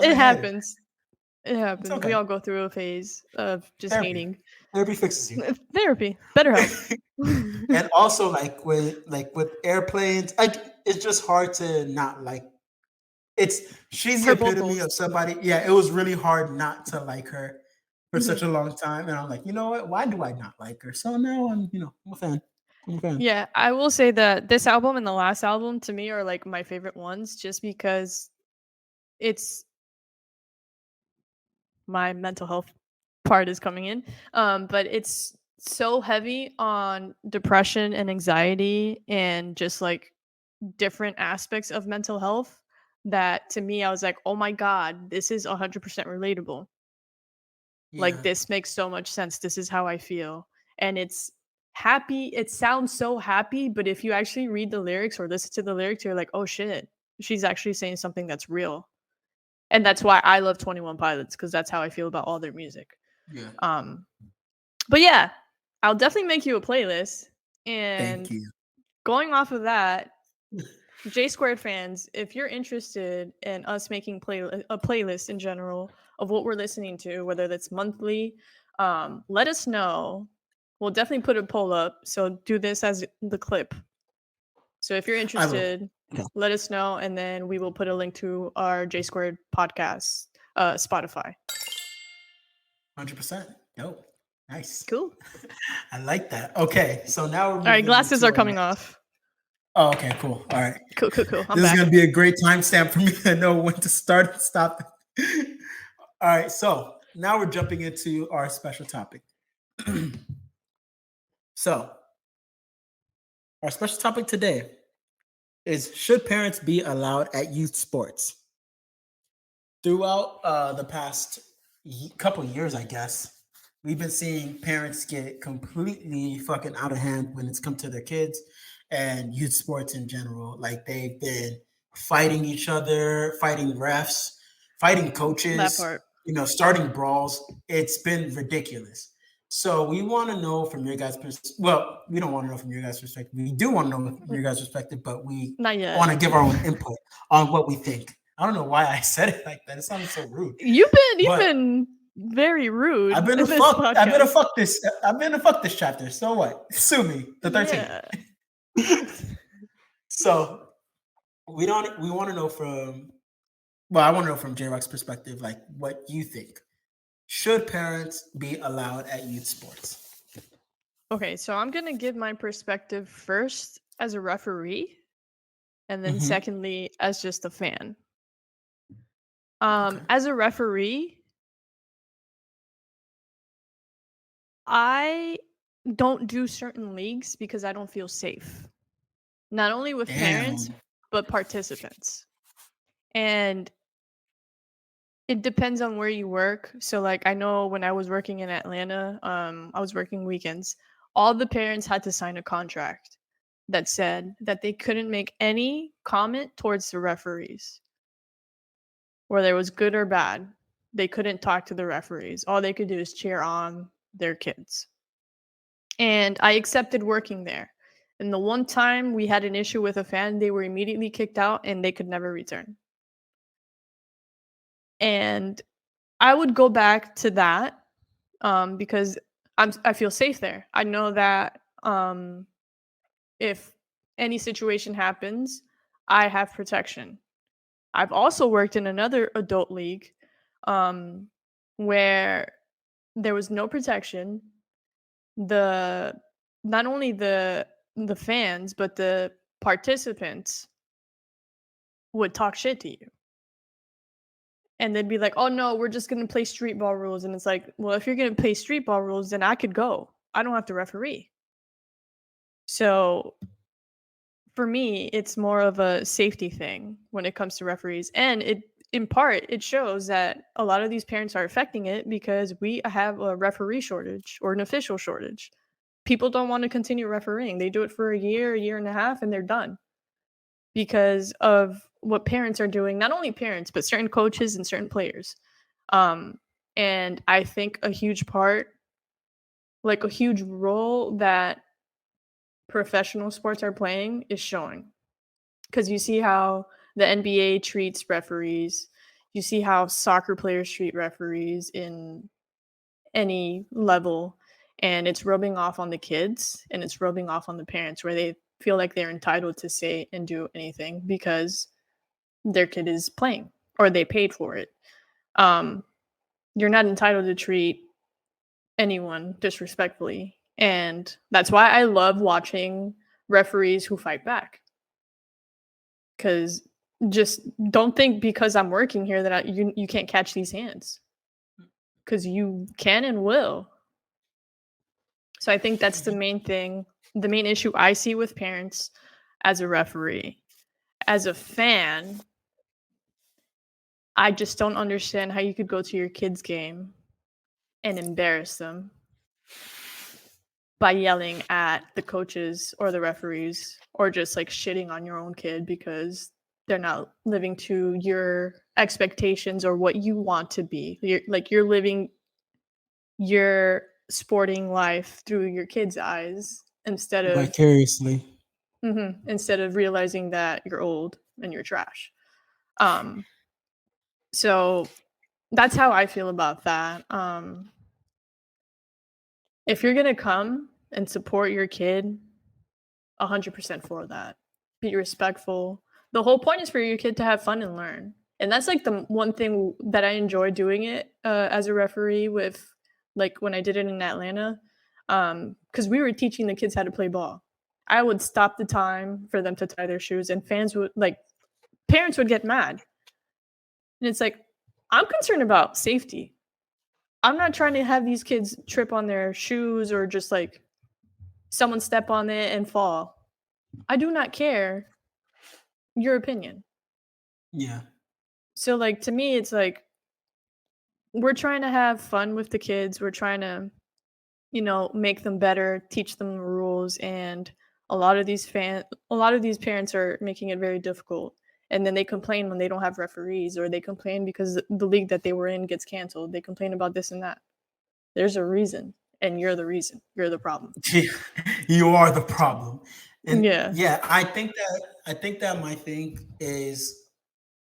Speaker 1: it
Speaker 2: a hater.
Speaker 1: happens. It
Speaker 2: It's
Speaker 1: happens. We
Speaker 2: okay.
Speaker 1: all go through a phase of just
Speaker 2: Therapy.
Speaker 1: hating.
Speaker 2: Therapy fixes you.
Speaker 1: Therapy. Better help.
Speaker 2: And also, like with airplanes, like it's just hard to not like. She's the
Speaker 1: Her
Speaker 2: epitome
Speaker 1: vocals.
Speaker 2: of somebody. Yeah, it was really hard not to like her for such
Speaker 1: Mhm.
Speaker 2: a long time, and I'm like, you know what? Why do I not like her? So now I'm a fan. I'm a fan.
Speaker 1: Yeah, I will say that this album and the last album to me are like my favorite ones just because it's my mental health part is coming in. But it's so heavy on depression and anxiety and just like different aspects of mental health that to me I was like, "Oh my god, this is 100% relatable. Like
Speaker 2: Yeah,
Speaker 1: this makes so much sense. This is how I feel." And it's happy. It sounds so happy, but if you actually read the lyrics or listen to the lyrics, you're like, "Oh shit. She's actually saying something that's real." And that's why I love 21 Pilots, because that's how I feel about all their music.
Speaker 2: Yeah.
Speaker 1: But yeah, I'll definitely make you a playlist. And
Speaker 2: Thank you.
Speaker 1: going off of that, JaySquared fans, if you're interested in us making a playlist in general of what we're listening to, whether that's monthly, let us know. We'll definitely put a poll up. So do this as the clip. So if you're
Speaker 2: I will.
Speaker 1: interested, let us know, and then we will put a link to our JaySquared podcast, Spotify.
Speaker 2: 100%. Dope. Nice.
Speaker 1: Cool.
Speaker 2: I like that. Okay, so now we're
Speaker 1: All right,
Speaker 2: moving
Speaker 1: glasses
Speaker 2: into
Speaker 1: are
Speaker 2: our
Speaker 1: coming
Speaker 2: next.
Speaker 1: off.
Speaker 2: Oh, okay, cool. All right.
Speaker 1: Cool. I'm
Speaker 2: This is
Speaker 1: back.
Speaker 2: going to be a great timestamp for me to know when to start and stop. All right, so now we're jumping into our special topic. So, our special topic today is, should parents be allowed at youth sports? Throughout the past couple years, I guess, we've been seeing parents get completely fucking out of hand when it's come to their kids and youth sports in general. Like, they've been fighting each other, fighting refs, fighting
Speaker 1: That
Speaker 2: coaches,
Speaker 1: part.
Speaker 2: starting brawls. It's been ridiculous. So we want to know from your guys' perspective. Well, we don't want to know from your guys' perspective. We do want to know from your guys' perspective, but we
Speaker 1: Not yet.
Speaker 2: want to give our own input on what we think. I don't know why I said it like that. It sounds so rude.
Speaker 1: You've been very rude.
Speaker 2: I've been a fuck this chapter. So what? Sue me. The 13th.
Speaker 1: Yeah.
Speaker 2: So we want to know from. Well, I want to know from J-Rock's perspective, like, what you think. Should parents be allowed at youth sports?
Speaker 1: Okay, so I'm gonna give my perspective first as a referee, and then secondly as just a fan.
Speaker 2: Okay.
Speaker 1: As a referee, I don't do certain leagues because I don't feel safe. Not only with parents,
Speaker 2: Damn.
Speaker 1: but participants. And it depends on where you work. So like I know when I was working in Atlanta, I was working weekends. All the parents had to sign a contract that said that they couldn't make any comment towards the referees, whether it was good or bad. They couldn't talk to the referees. All they could do is cheer on their kids. And I accepted working there. And the one time we had an issue with a fan, they were immediately kicked out and they could never return. And I would go back to that because I feel safe there. I know that if any situation happens, I have protection. I've also worked in another adult league where there was no protection. The not only the fans but the participants would talk shit to you. And they'd be like, "Oh no, we're just gonna play street ball rules." And it's like, well, if you're gonna play street ball rules, then I could go. I don't have to referee. So for me, it's more of a safety thing when it comes to referees. And in part, it shows that a lot of these parents are affecting it because we have a referee shortage or an official shortage. People don't want to continue refereeing. They do it for a year and a half, and they're done because of what parents are doing. Not only parents, but certain coaches and certain players. And I think a huge part, like a huge role that professional sports are playing is showing. Because you see how the NBA treats referees. You see how soccer players treat referees in any level. And it's rubbing off on the kids and it's rubbing off on the parents where they feel like they're entitled to say and do anything because their kid is playing or they paid for it. You're not entitled to treat anyone disrespectfully. And that's why I love watching referees who fight back. Because just don't think because I'm working here that you can't catch these hands. Because you can and will. So I think that's the main thing, the main issue I see with parents as a referee. As a fan, I just don't understand how you could go to your kid's game and embarrass them by yelling at the coaches or the referees or just like shitting on your own kid because they're not living to your expectations or what you want to be. You're living your sporting life through your kids' eyes
Speaker 2: Vicariously.
Speaker 1: instead of realizing that you're old and you're trash. Um, so that's how I feel about that. If you're gonna come and support your kid, 100% for that. Be respectful. The whole point is for your kid to have fun and learn. And that's like the one thing that I enjoy doing it as a referee with, like when I did it in Atlanta, because we were teaching the kids how to play ball. I would stop the time for them to tie their shoes, and parents would get mad. And it's like, I'm concerned about safety. I'm not trying to have these kids trip on their shoes or just like someone step on it and fall. I do not care your opinion.
Speaker 2: Yeah.
Speaker 1: So like to me it's like we're trying to have fun with the kids. We're trying to, make them better, teach them the rules, and a lot of these parents are making it very difficult. And then they complain when they don't have referees, or they complain because the league that they were in gets canceled. They complain about this and that. There's a reason, and you're the reason. You're the problem.
Speaker 2: You are the problem. And
Speaker 1: Yeah.
Speaker 2: I think that my thing is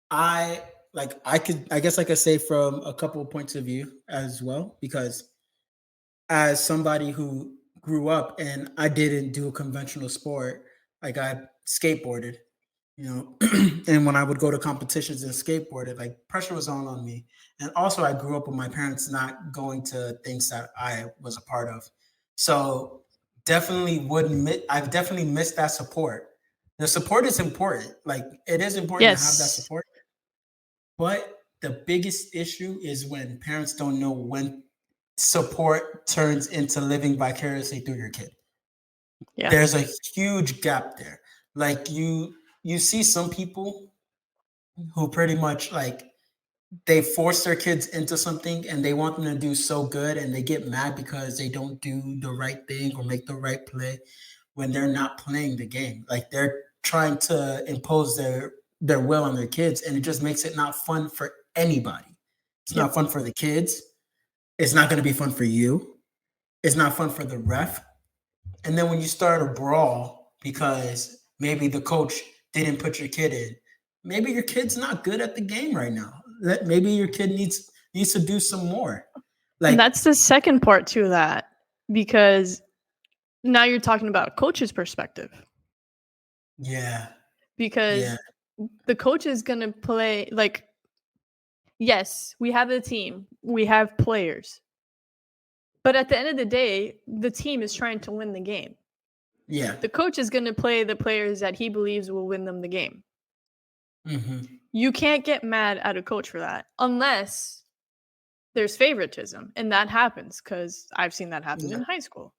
Speaker 2: I guess I could say from a couple of points of view as well, because as somebody who grew up and I didn't do a conventional sport, like I skateboarded, and when I would go to competitions and skateboarded, like pressure was on me. And also I grew up with my parents not going to things that I was a part of. So I've definitely missed that support. The support is important. Like it is important to have that
Speaker 1: Yes.
Speaker 2: support. But the biggest issue is when parents don't know when support turns into living vicariously through your kid.
Speaker 1: Yeah.
Speaker 2: There's a huge gap there. Like you see some people who pretty much like they force their kids into something and they want them to do so good, and they get mad because they don't do the right thing or make the right play when they're not playing the game. Like they're trying to impose their will on their kids, and it just makes it not fun for anybody. It's not fun for the kids. It's not going to be fun for you. It's not fun for the ref. And then when you start a brawl because maybe the coach didn't put your kid in, maybe your kid's not good at the game right now. Maybe your kid needs to do some more.
Speaker 1: Like that's the second part to that, because now you're talking about a coach's perspective.
Speaker 2: Yeah.
Speaker 1: Because the coach is going to play like, yes, we have a team, we have players. But at the end of the day, the team is trying to win the game.
Speaker 2: Yeah.
Speaker 1: The coach is going to play the players that he believes will win them the game.
Speaker 2: Mm-hmm.
Speaker 1: You can't get mad at a coach for that unless there's favoritism. And that happens because I've seen that happen in high school.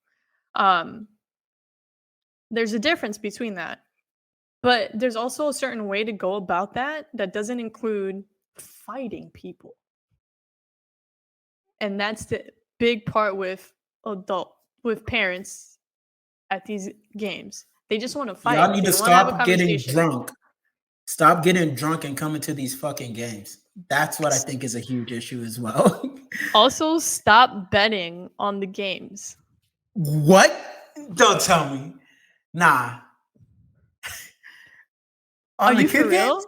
Speaker 1: There's a difference between that. But there's also a certain way to go about that doesn't include fighting people. And that's the big part with parents at these games. They just want to fight.
Speaker 2: Y'all need to stop getting drunk. Stop getting drunk and coming to these fucking games. That's what I think is a huge issue as well.
Speaker 1: Also, stop betting on the games.
Speaker 2: What? Don't tell me. Nah.
Speaker 1: Are you for real?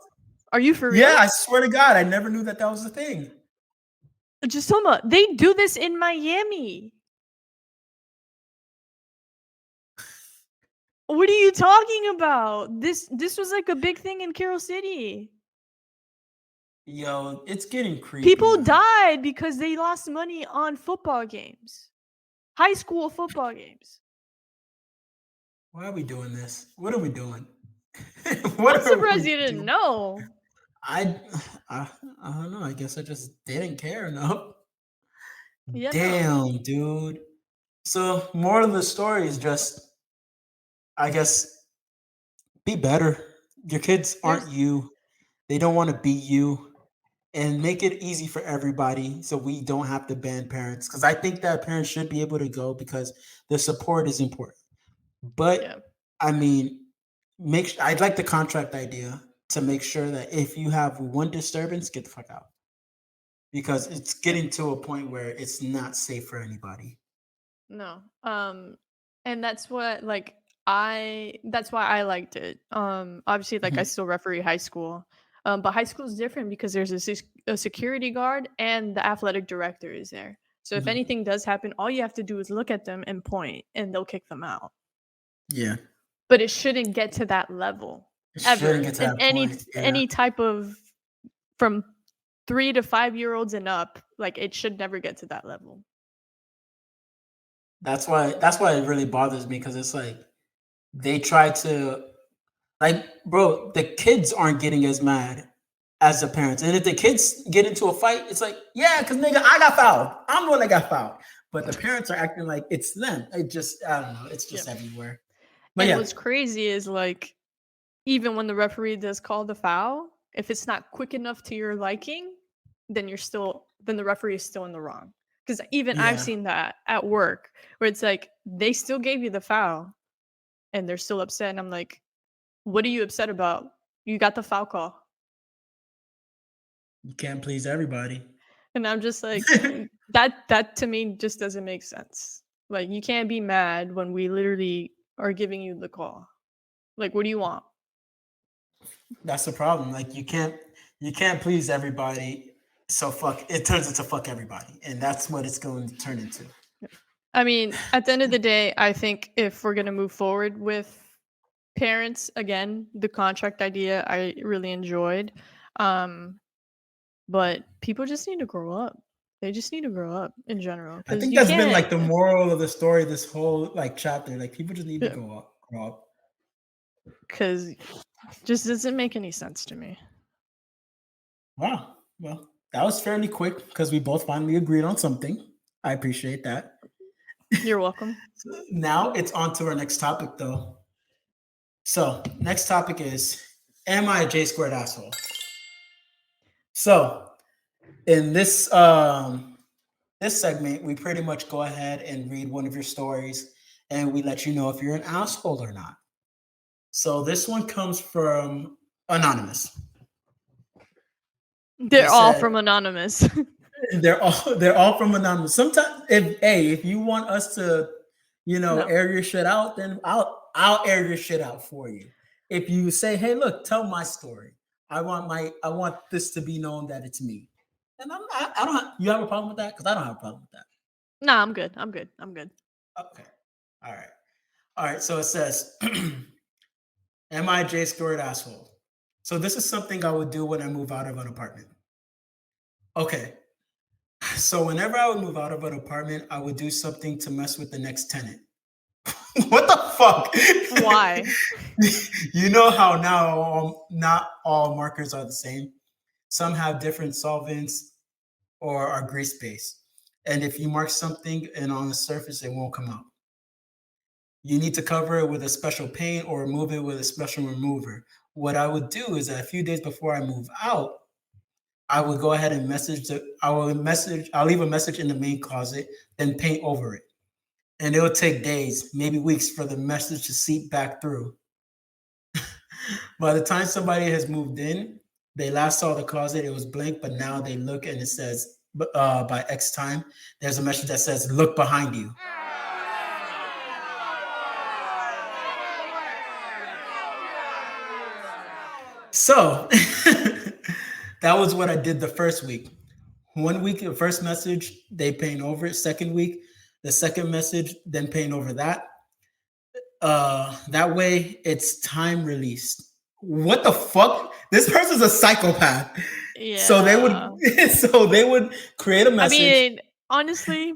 Speaker 1: Are you for real?
Speaker 2: Yeah, I swear to God, I never knew that was a thing.
Speaker 1: Just tell me, they do this in Miami. What are you talking about? This was like a big thing in Carroll City.
Speaker 2: Yo, it's getting creepy.
Speaker 1: People died because they lost money on football games. High school football games.
Speaker 2: Why are we doing this? What are we doing?
Speaker 1: I'm surprised you didn't know.
Speaker 2: I don't know. I guess I just didn't care enough.
Speaker 1: Yeah,
Speaker 2: damn, dude. So, moral of the story is just, I guess, be better. Your kids aren't you. They don't want to be you. And make it easy for everybody so we don't have to ban parents. Because I think that parents should be able to go because the support is important. But, I mean, I'd like the contract idea. to make sure that if you have one disturbance, get the fuck out. Because it's getting to a point where it's not safe for anybody.
Speaker 1: No. And that's what that's why I liked it. Obviously like I
Speaker 2: Mhm.
Speaker 1: still referee high school. But high school is different because there's a security guard and the athletic director is there. So if
Speaker 2: Mhm.
Speaker 1: anything does happen, all you have to do is look at them and point and they'll kick them out.
Speaker 2: Yeah.
Speaker 1: But it shouldn't get to that level
Speaker 2: It shouldn't
Speaker 1: ever.
Speaker 2: get to
Speaker 1: In
Speaker 2: that point. Yeah.
Speaker 1: any type of from 3 to 5-year-olds and up, like it should never get to that level.
Speaker 2: That's why it really bothers me because it's like they try to like, bro, the kids aren't getting as mad as the parents. And if the kids get into a fight, it's like, yeah, because nigga, I got fouled. I'm the one that got fouled. But the parents are acting like it's them. It just, I don't know. It's
Speaker 1: Yeah.
Speaker 2: just everywhere. But
Speaker 1: And
Speaker 2: yeah,
Speaker 1: what's crazy is like even when the referee does call the foul, if it's not quick enough to your liking, then the referee is still in the wrong. Because even I've
Speaker 2: yeah,
Speaker 1: seen that at work where it's like they still gave you the foul and they're still upset. And I'm like, what are you upset about? You got the foul call.
Speaker 2: you can't please everybody.
Speaker 1: And I'm just like, that to me just doesn't make sense. Like you can't be mad when we literally are giving you the call. Like, what do you want?
Speaker 2: That's the problem. Like you can't please everybody. So fuck it turns into fuck everybody. And that's what it's going to turn into.
Speaker 1: I mean, at the end of the day, I think if we're gonna move forward with parents again, the contract idea I really enjoyed. Um, but people just need to grow up. They just need to grow up in general
Speaker 2: I
Speaker 1: because
Speaker 2: think
Speaker 1: you
Speaker 2: that's been
Speaker 1: can't.
Speaker 2: like the moral of the story, this whole like chapter. Like people just need to
Speaker 1: Yeah,
Speaker 2: grow up.
Speaker 1: because just doesn't make any sense to me.
Speaker 2: Wow. Well, that was fairly quick because we both finally agreed on something. I appreciate that.
Speaker 1: You're welcome.
Speaker 2: Now it's on to our next topic, though. So, next topic is, am I a J squared asshole? So, in this segment, we pretty much go ahead and read one of your stories, and we let you know if you're an asshole or not. So, this one comes from Anonymous. He
Speaker 1: They're all
Speaker 2: said,
Speaker 1: from anonymous.
Speaker 2: they're all from Anonymous. Sometimes if you want us to,
Speaker 1: No,
Speaker 2: air your shit out, then I'll air your shit out for you. If you say, hey, look, tell my story. I want this to be known that it's me. And I don't you have a problem with that? Because I don't have a problem with that.
Speaker 1: nah, I'm good. I'm good. I'm good.
Speaker 2: Okay. All right. All right. So it says, am I a J squared asshole? So this is something I would do when I move out of an apartment. Okay. So whenever I would move out of an apartment, I would do something to mess with the next tenant. What the fuck?
Speaker 1: Why?
Speaker 2: You know how now not all markers are the same. Some have different solvents or are grease based. And if you mark something and on the surface, it won't come out. You need to cover it with a special paint or remove it with a special remover. What I would do is that a few days before I move out, I would go ahead and I'll leave a message in the main closet, then paint over it. And it'll take days, maybe weeks for the message to seep back through. By the time somebody has moved in, they last saw the closet, it was blank, but now they look and it says, by X time, there's a message that says, look behind you. So that was what I did the first week. 1 week, the first message, they paint over it. Second week, the second message, then paint over that. That way it's time released. What the fuck? This person's a psychopath. So they would
Speaker 1: Yeah.
Speaker 2: so they would create a
Speaker 1: I
Speaker 2: message.
Speaker 1: mean, honestly,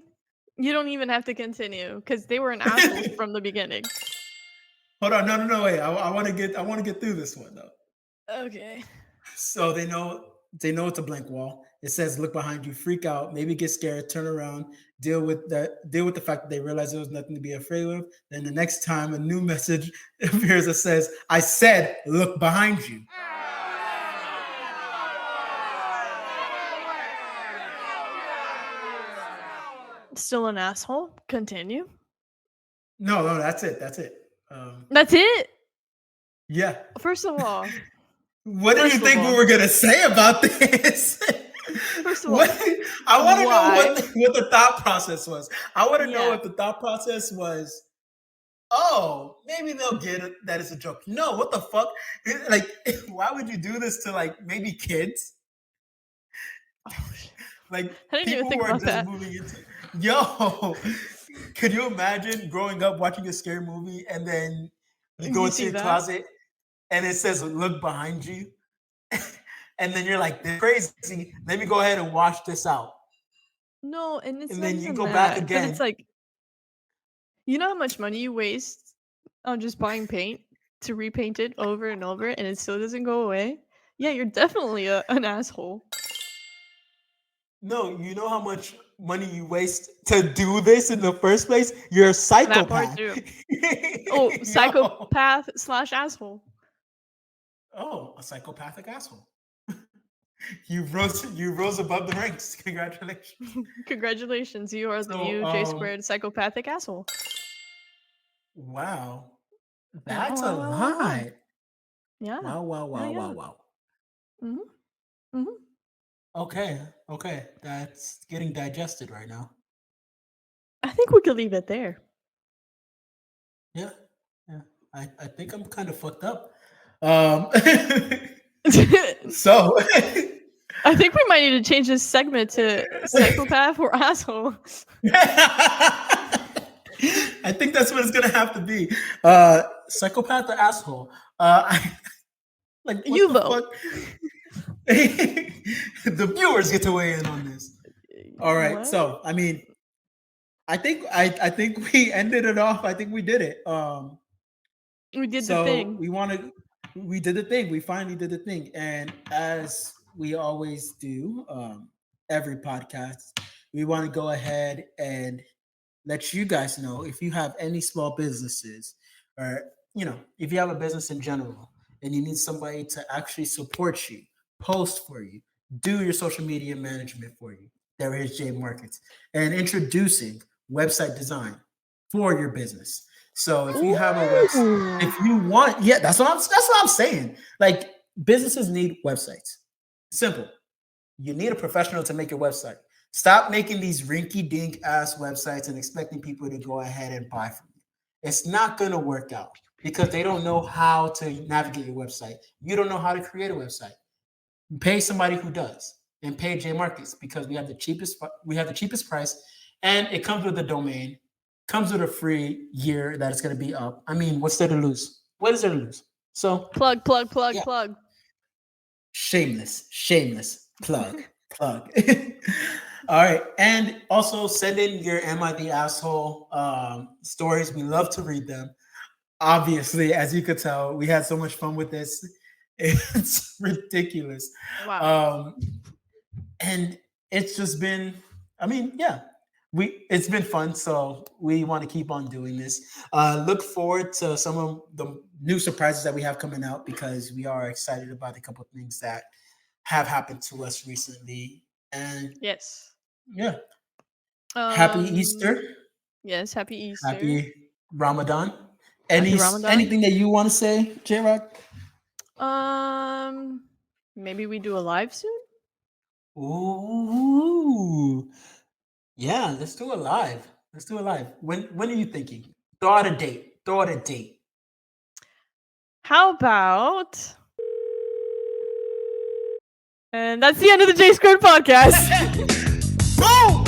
Speaker 1: you don't even have to continue because they were an asshole from the beginning.
Speaker 2: Hold on, no, wait. I want to get through this one though.
Speaker 1: Okay.
Speaker 2: So they know it's a blank wall. It says look behind you, freak out, maybe get scared, turn around, deal with the fact that they realize there was nothing to be afraid of. Then the next time a new message appears that says, I said look behind you.
Speaker 1: Still an asshole? Continue.
Speaker 2: No, that's it. That's it.
Speaker 1: That's it?
Speaker 2: Yeah.
Speaker 1: First of all,
Speaker 2: What did you think we were gonna say about this?
Speaker 1: First of all,
Speaker 2: I want to know what the thought process was. I want to know what the thought process was. Oh, maybe they'll get it that it's a joke. No, what the fuck? Like, why would you do this to like maybe kids? Like
Speaker 1: I didn't even think about that.
Speaker 2: Moving into. Yo, could you imagine growing up watching a scary movie and then you go into your closet and it says "Look behind you," and then you're like, "This is crazy. Let me go ahead and wash this out."
Speaker 1: No, and
Speaker 2: then you go back again.
Speaker 1: But it's like, you know how much money you waste on just buying paint to repaint it over and over, and it still doesn't go away? Yeah, you're definitely an asshole.
Speaker 2: No, you know how much money you waste to do this in the first place? You're a psychopath.
Speaker 1: That part too. Oh, psychopath / asshole.
Speaker 2: Oh, a psychopathic asshole. You rose above the ranks. Congratulations.
Speaker 1: Congratulations. You are the new Jaysquared psychopathic asshole.
Speaker 2: Wow. That's a lot.
Speaker 1: Yeah.
Speaker 2: Wow.
Speaker 1: Mm-hmm.
Speaker 2: Okay. That's getting digested right now.
Speaker 1: I think we could leave it there.
Speaker 2: Yeah. I think I'm kind of fucked up. So
Speaker 1: I think we might need to change this segment to psychopath or asshole.
Speaker 2: I think that's what it's gonna have to be. Psychopath or asshole. Like
Speaker 1: you vote.
Speaker 2: The viewers get to weigh in on this. All right. What? So I mean, I think we ended it off. I think we did it.
Speaker 1: We did the thing.
Speaker 2: We did the thing. We finally did the thing. And as we always do, every podcast, we want to go ahead and let you guys know if you have any small businesses, or if you have a business in general and you need somebody to actually support you, post for you, do your social media management for you, there is Jay Markets, and introducing website design for your business. So if you have a website, if you want, that's what I'm saying. Like, businesses need websites. Simple. You need a professional to make your website. Stop making these rinky-dink ass websites and expecting people to go ahead and buy from you. It's not going to work out because they don't know how to navigate your website. You don't know how to create a website. Pay somebody who does, and pay Jay Markets because we have the cheapest price, and it comes with a domain, comes with a free year that it's going to be up. I mean, what's there to lose? What is there to lose? So
Speaker 1: plug.
Speaker 2: Shameless plug. All right, and also send in your "Am I the Asshole" stories. We love to read them. Obviously, as you could tell, we had so much fun with this. It's ridiculous.
Speaker 1: Wow.
Speaker 2: And it's just been, it's been fun. So we want to keep on doing this. Look forward to some of the new surprises that we have coming out because we are excited about a couple of things that have happened to us recently. And
Speaker 1: yes.
Speaker 2: Yeah. Happy Easter.
Speaker 1: Yes, happy Easter.
Speaker 2: Happy Ramadan. Anything that you want to say, J-Rock?
Speaker 1: Maybe we do a live soon?
Speaker 2: Ooh. Yeah, let's do a live. When are you thinking? Throw out a date.
Speaker 1: How about... And that's the end of the Jaysquared Podcast.
Speaker 2: Boom!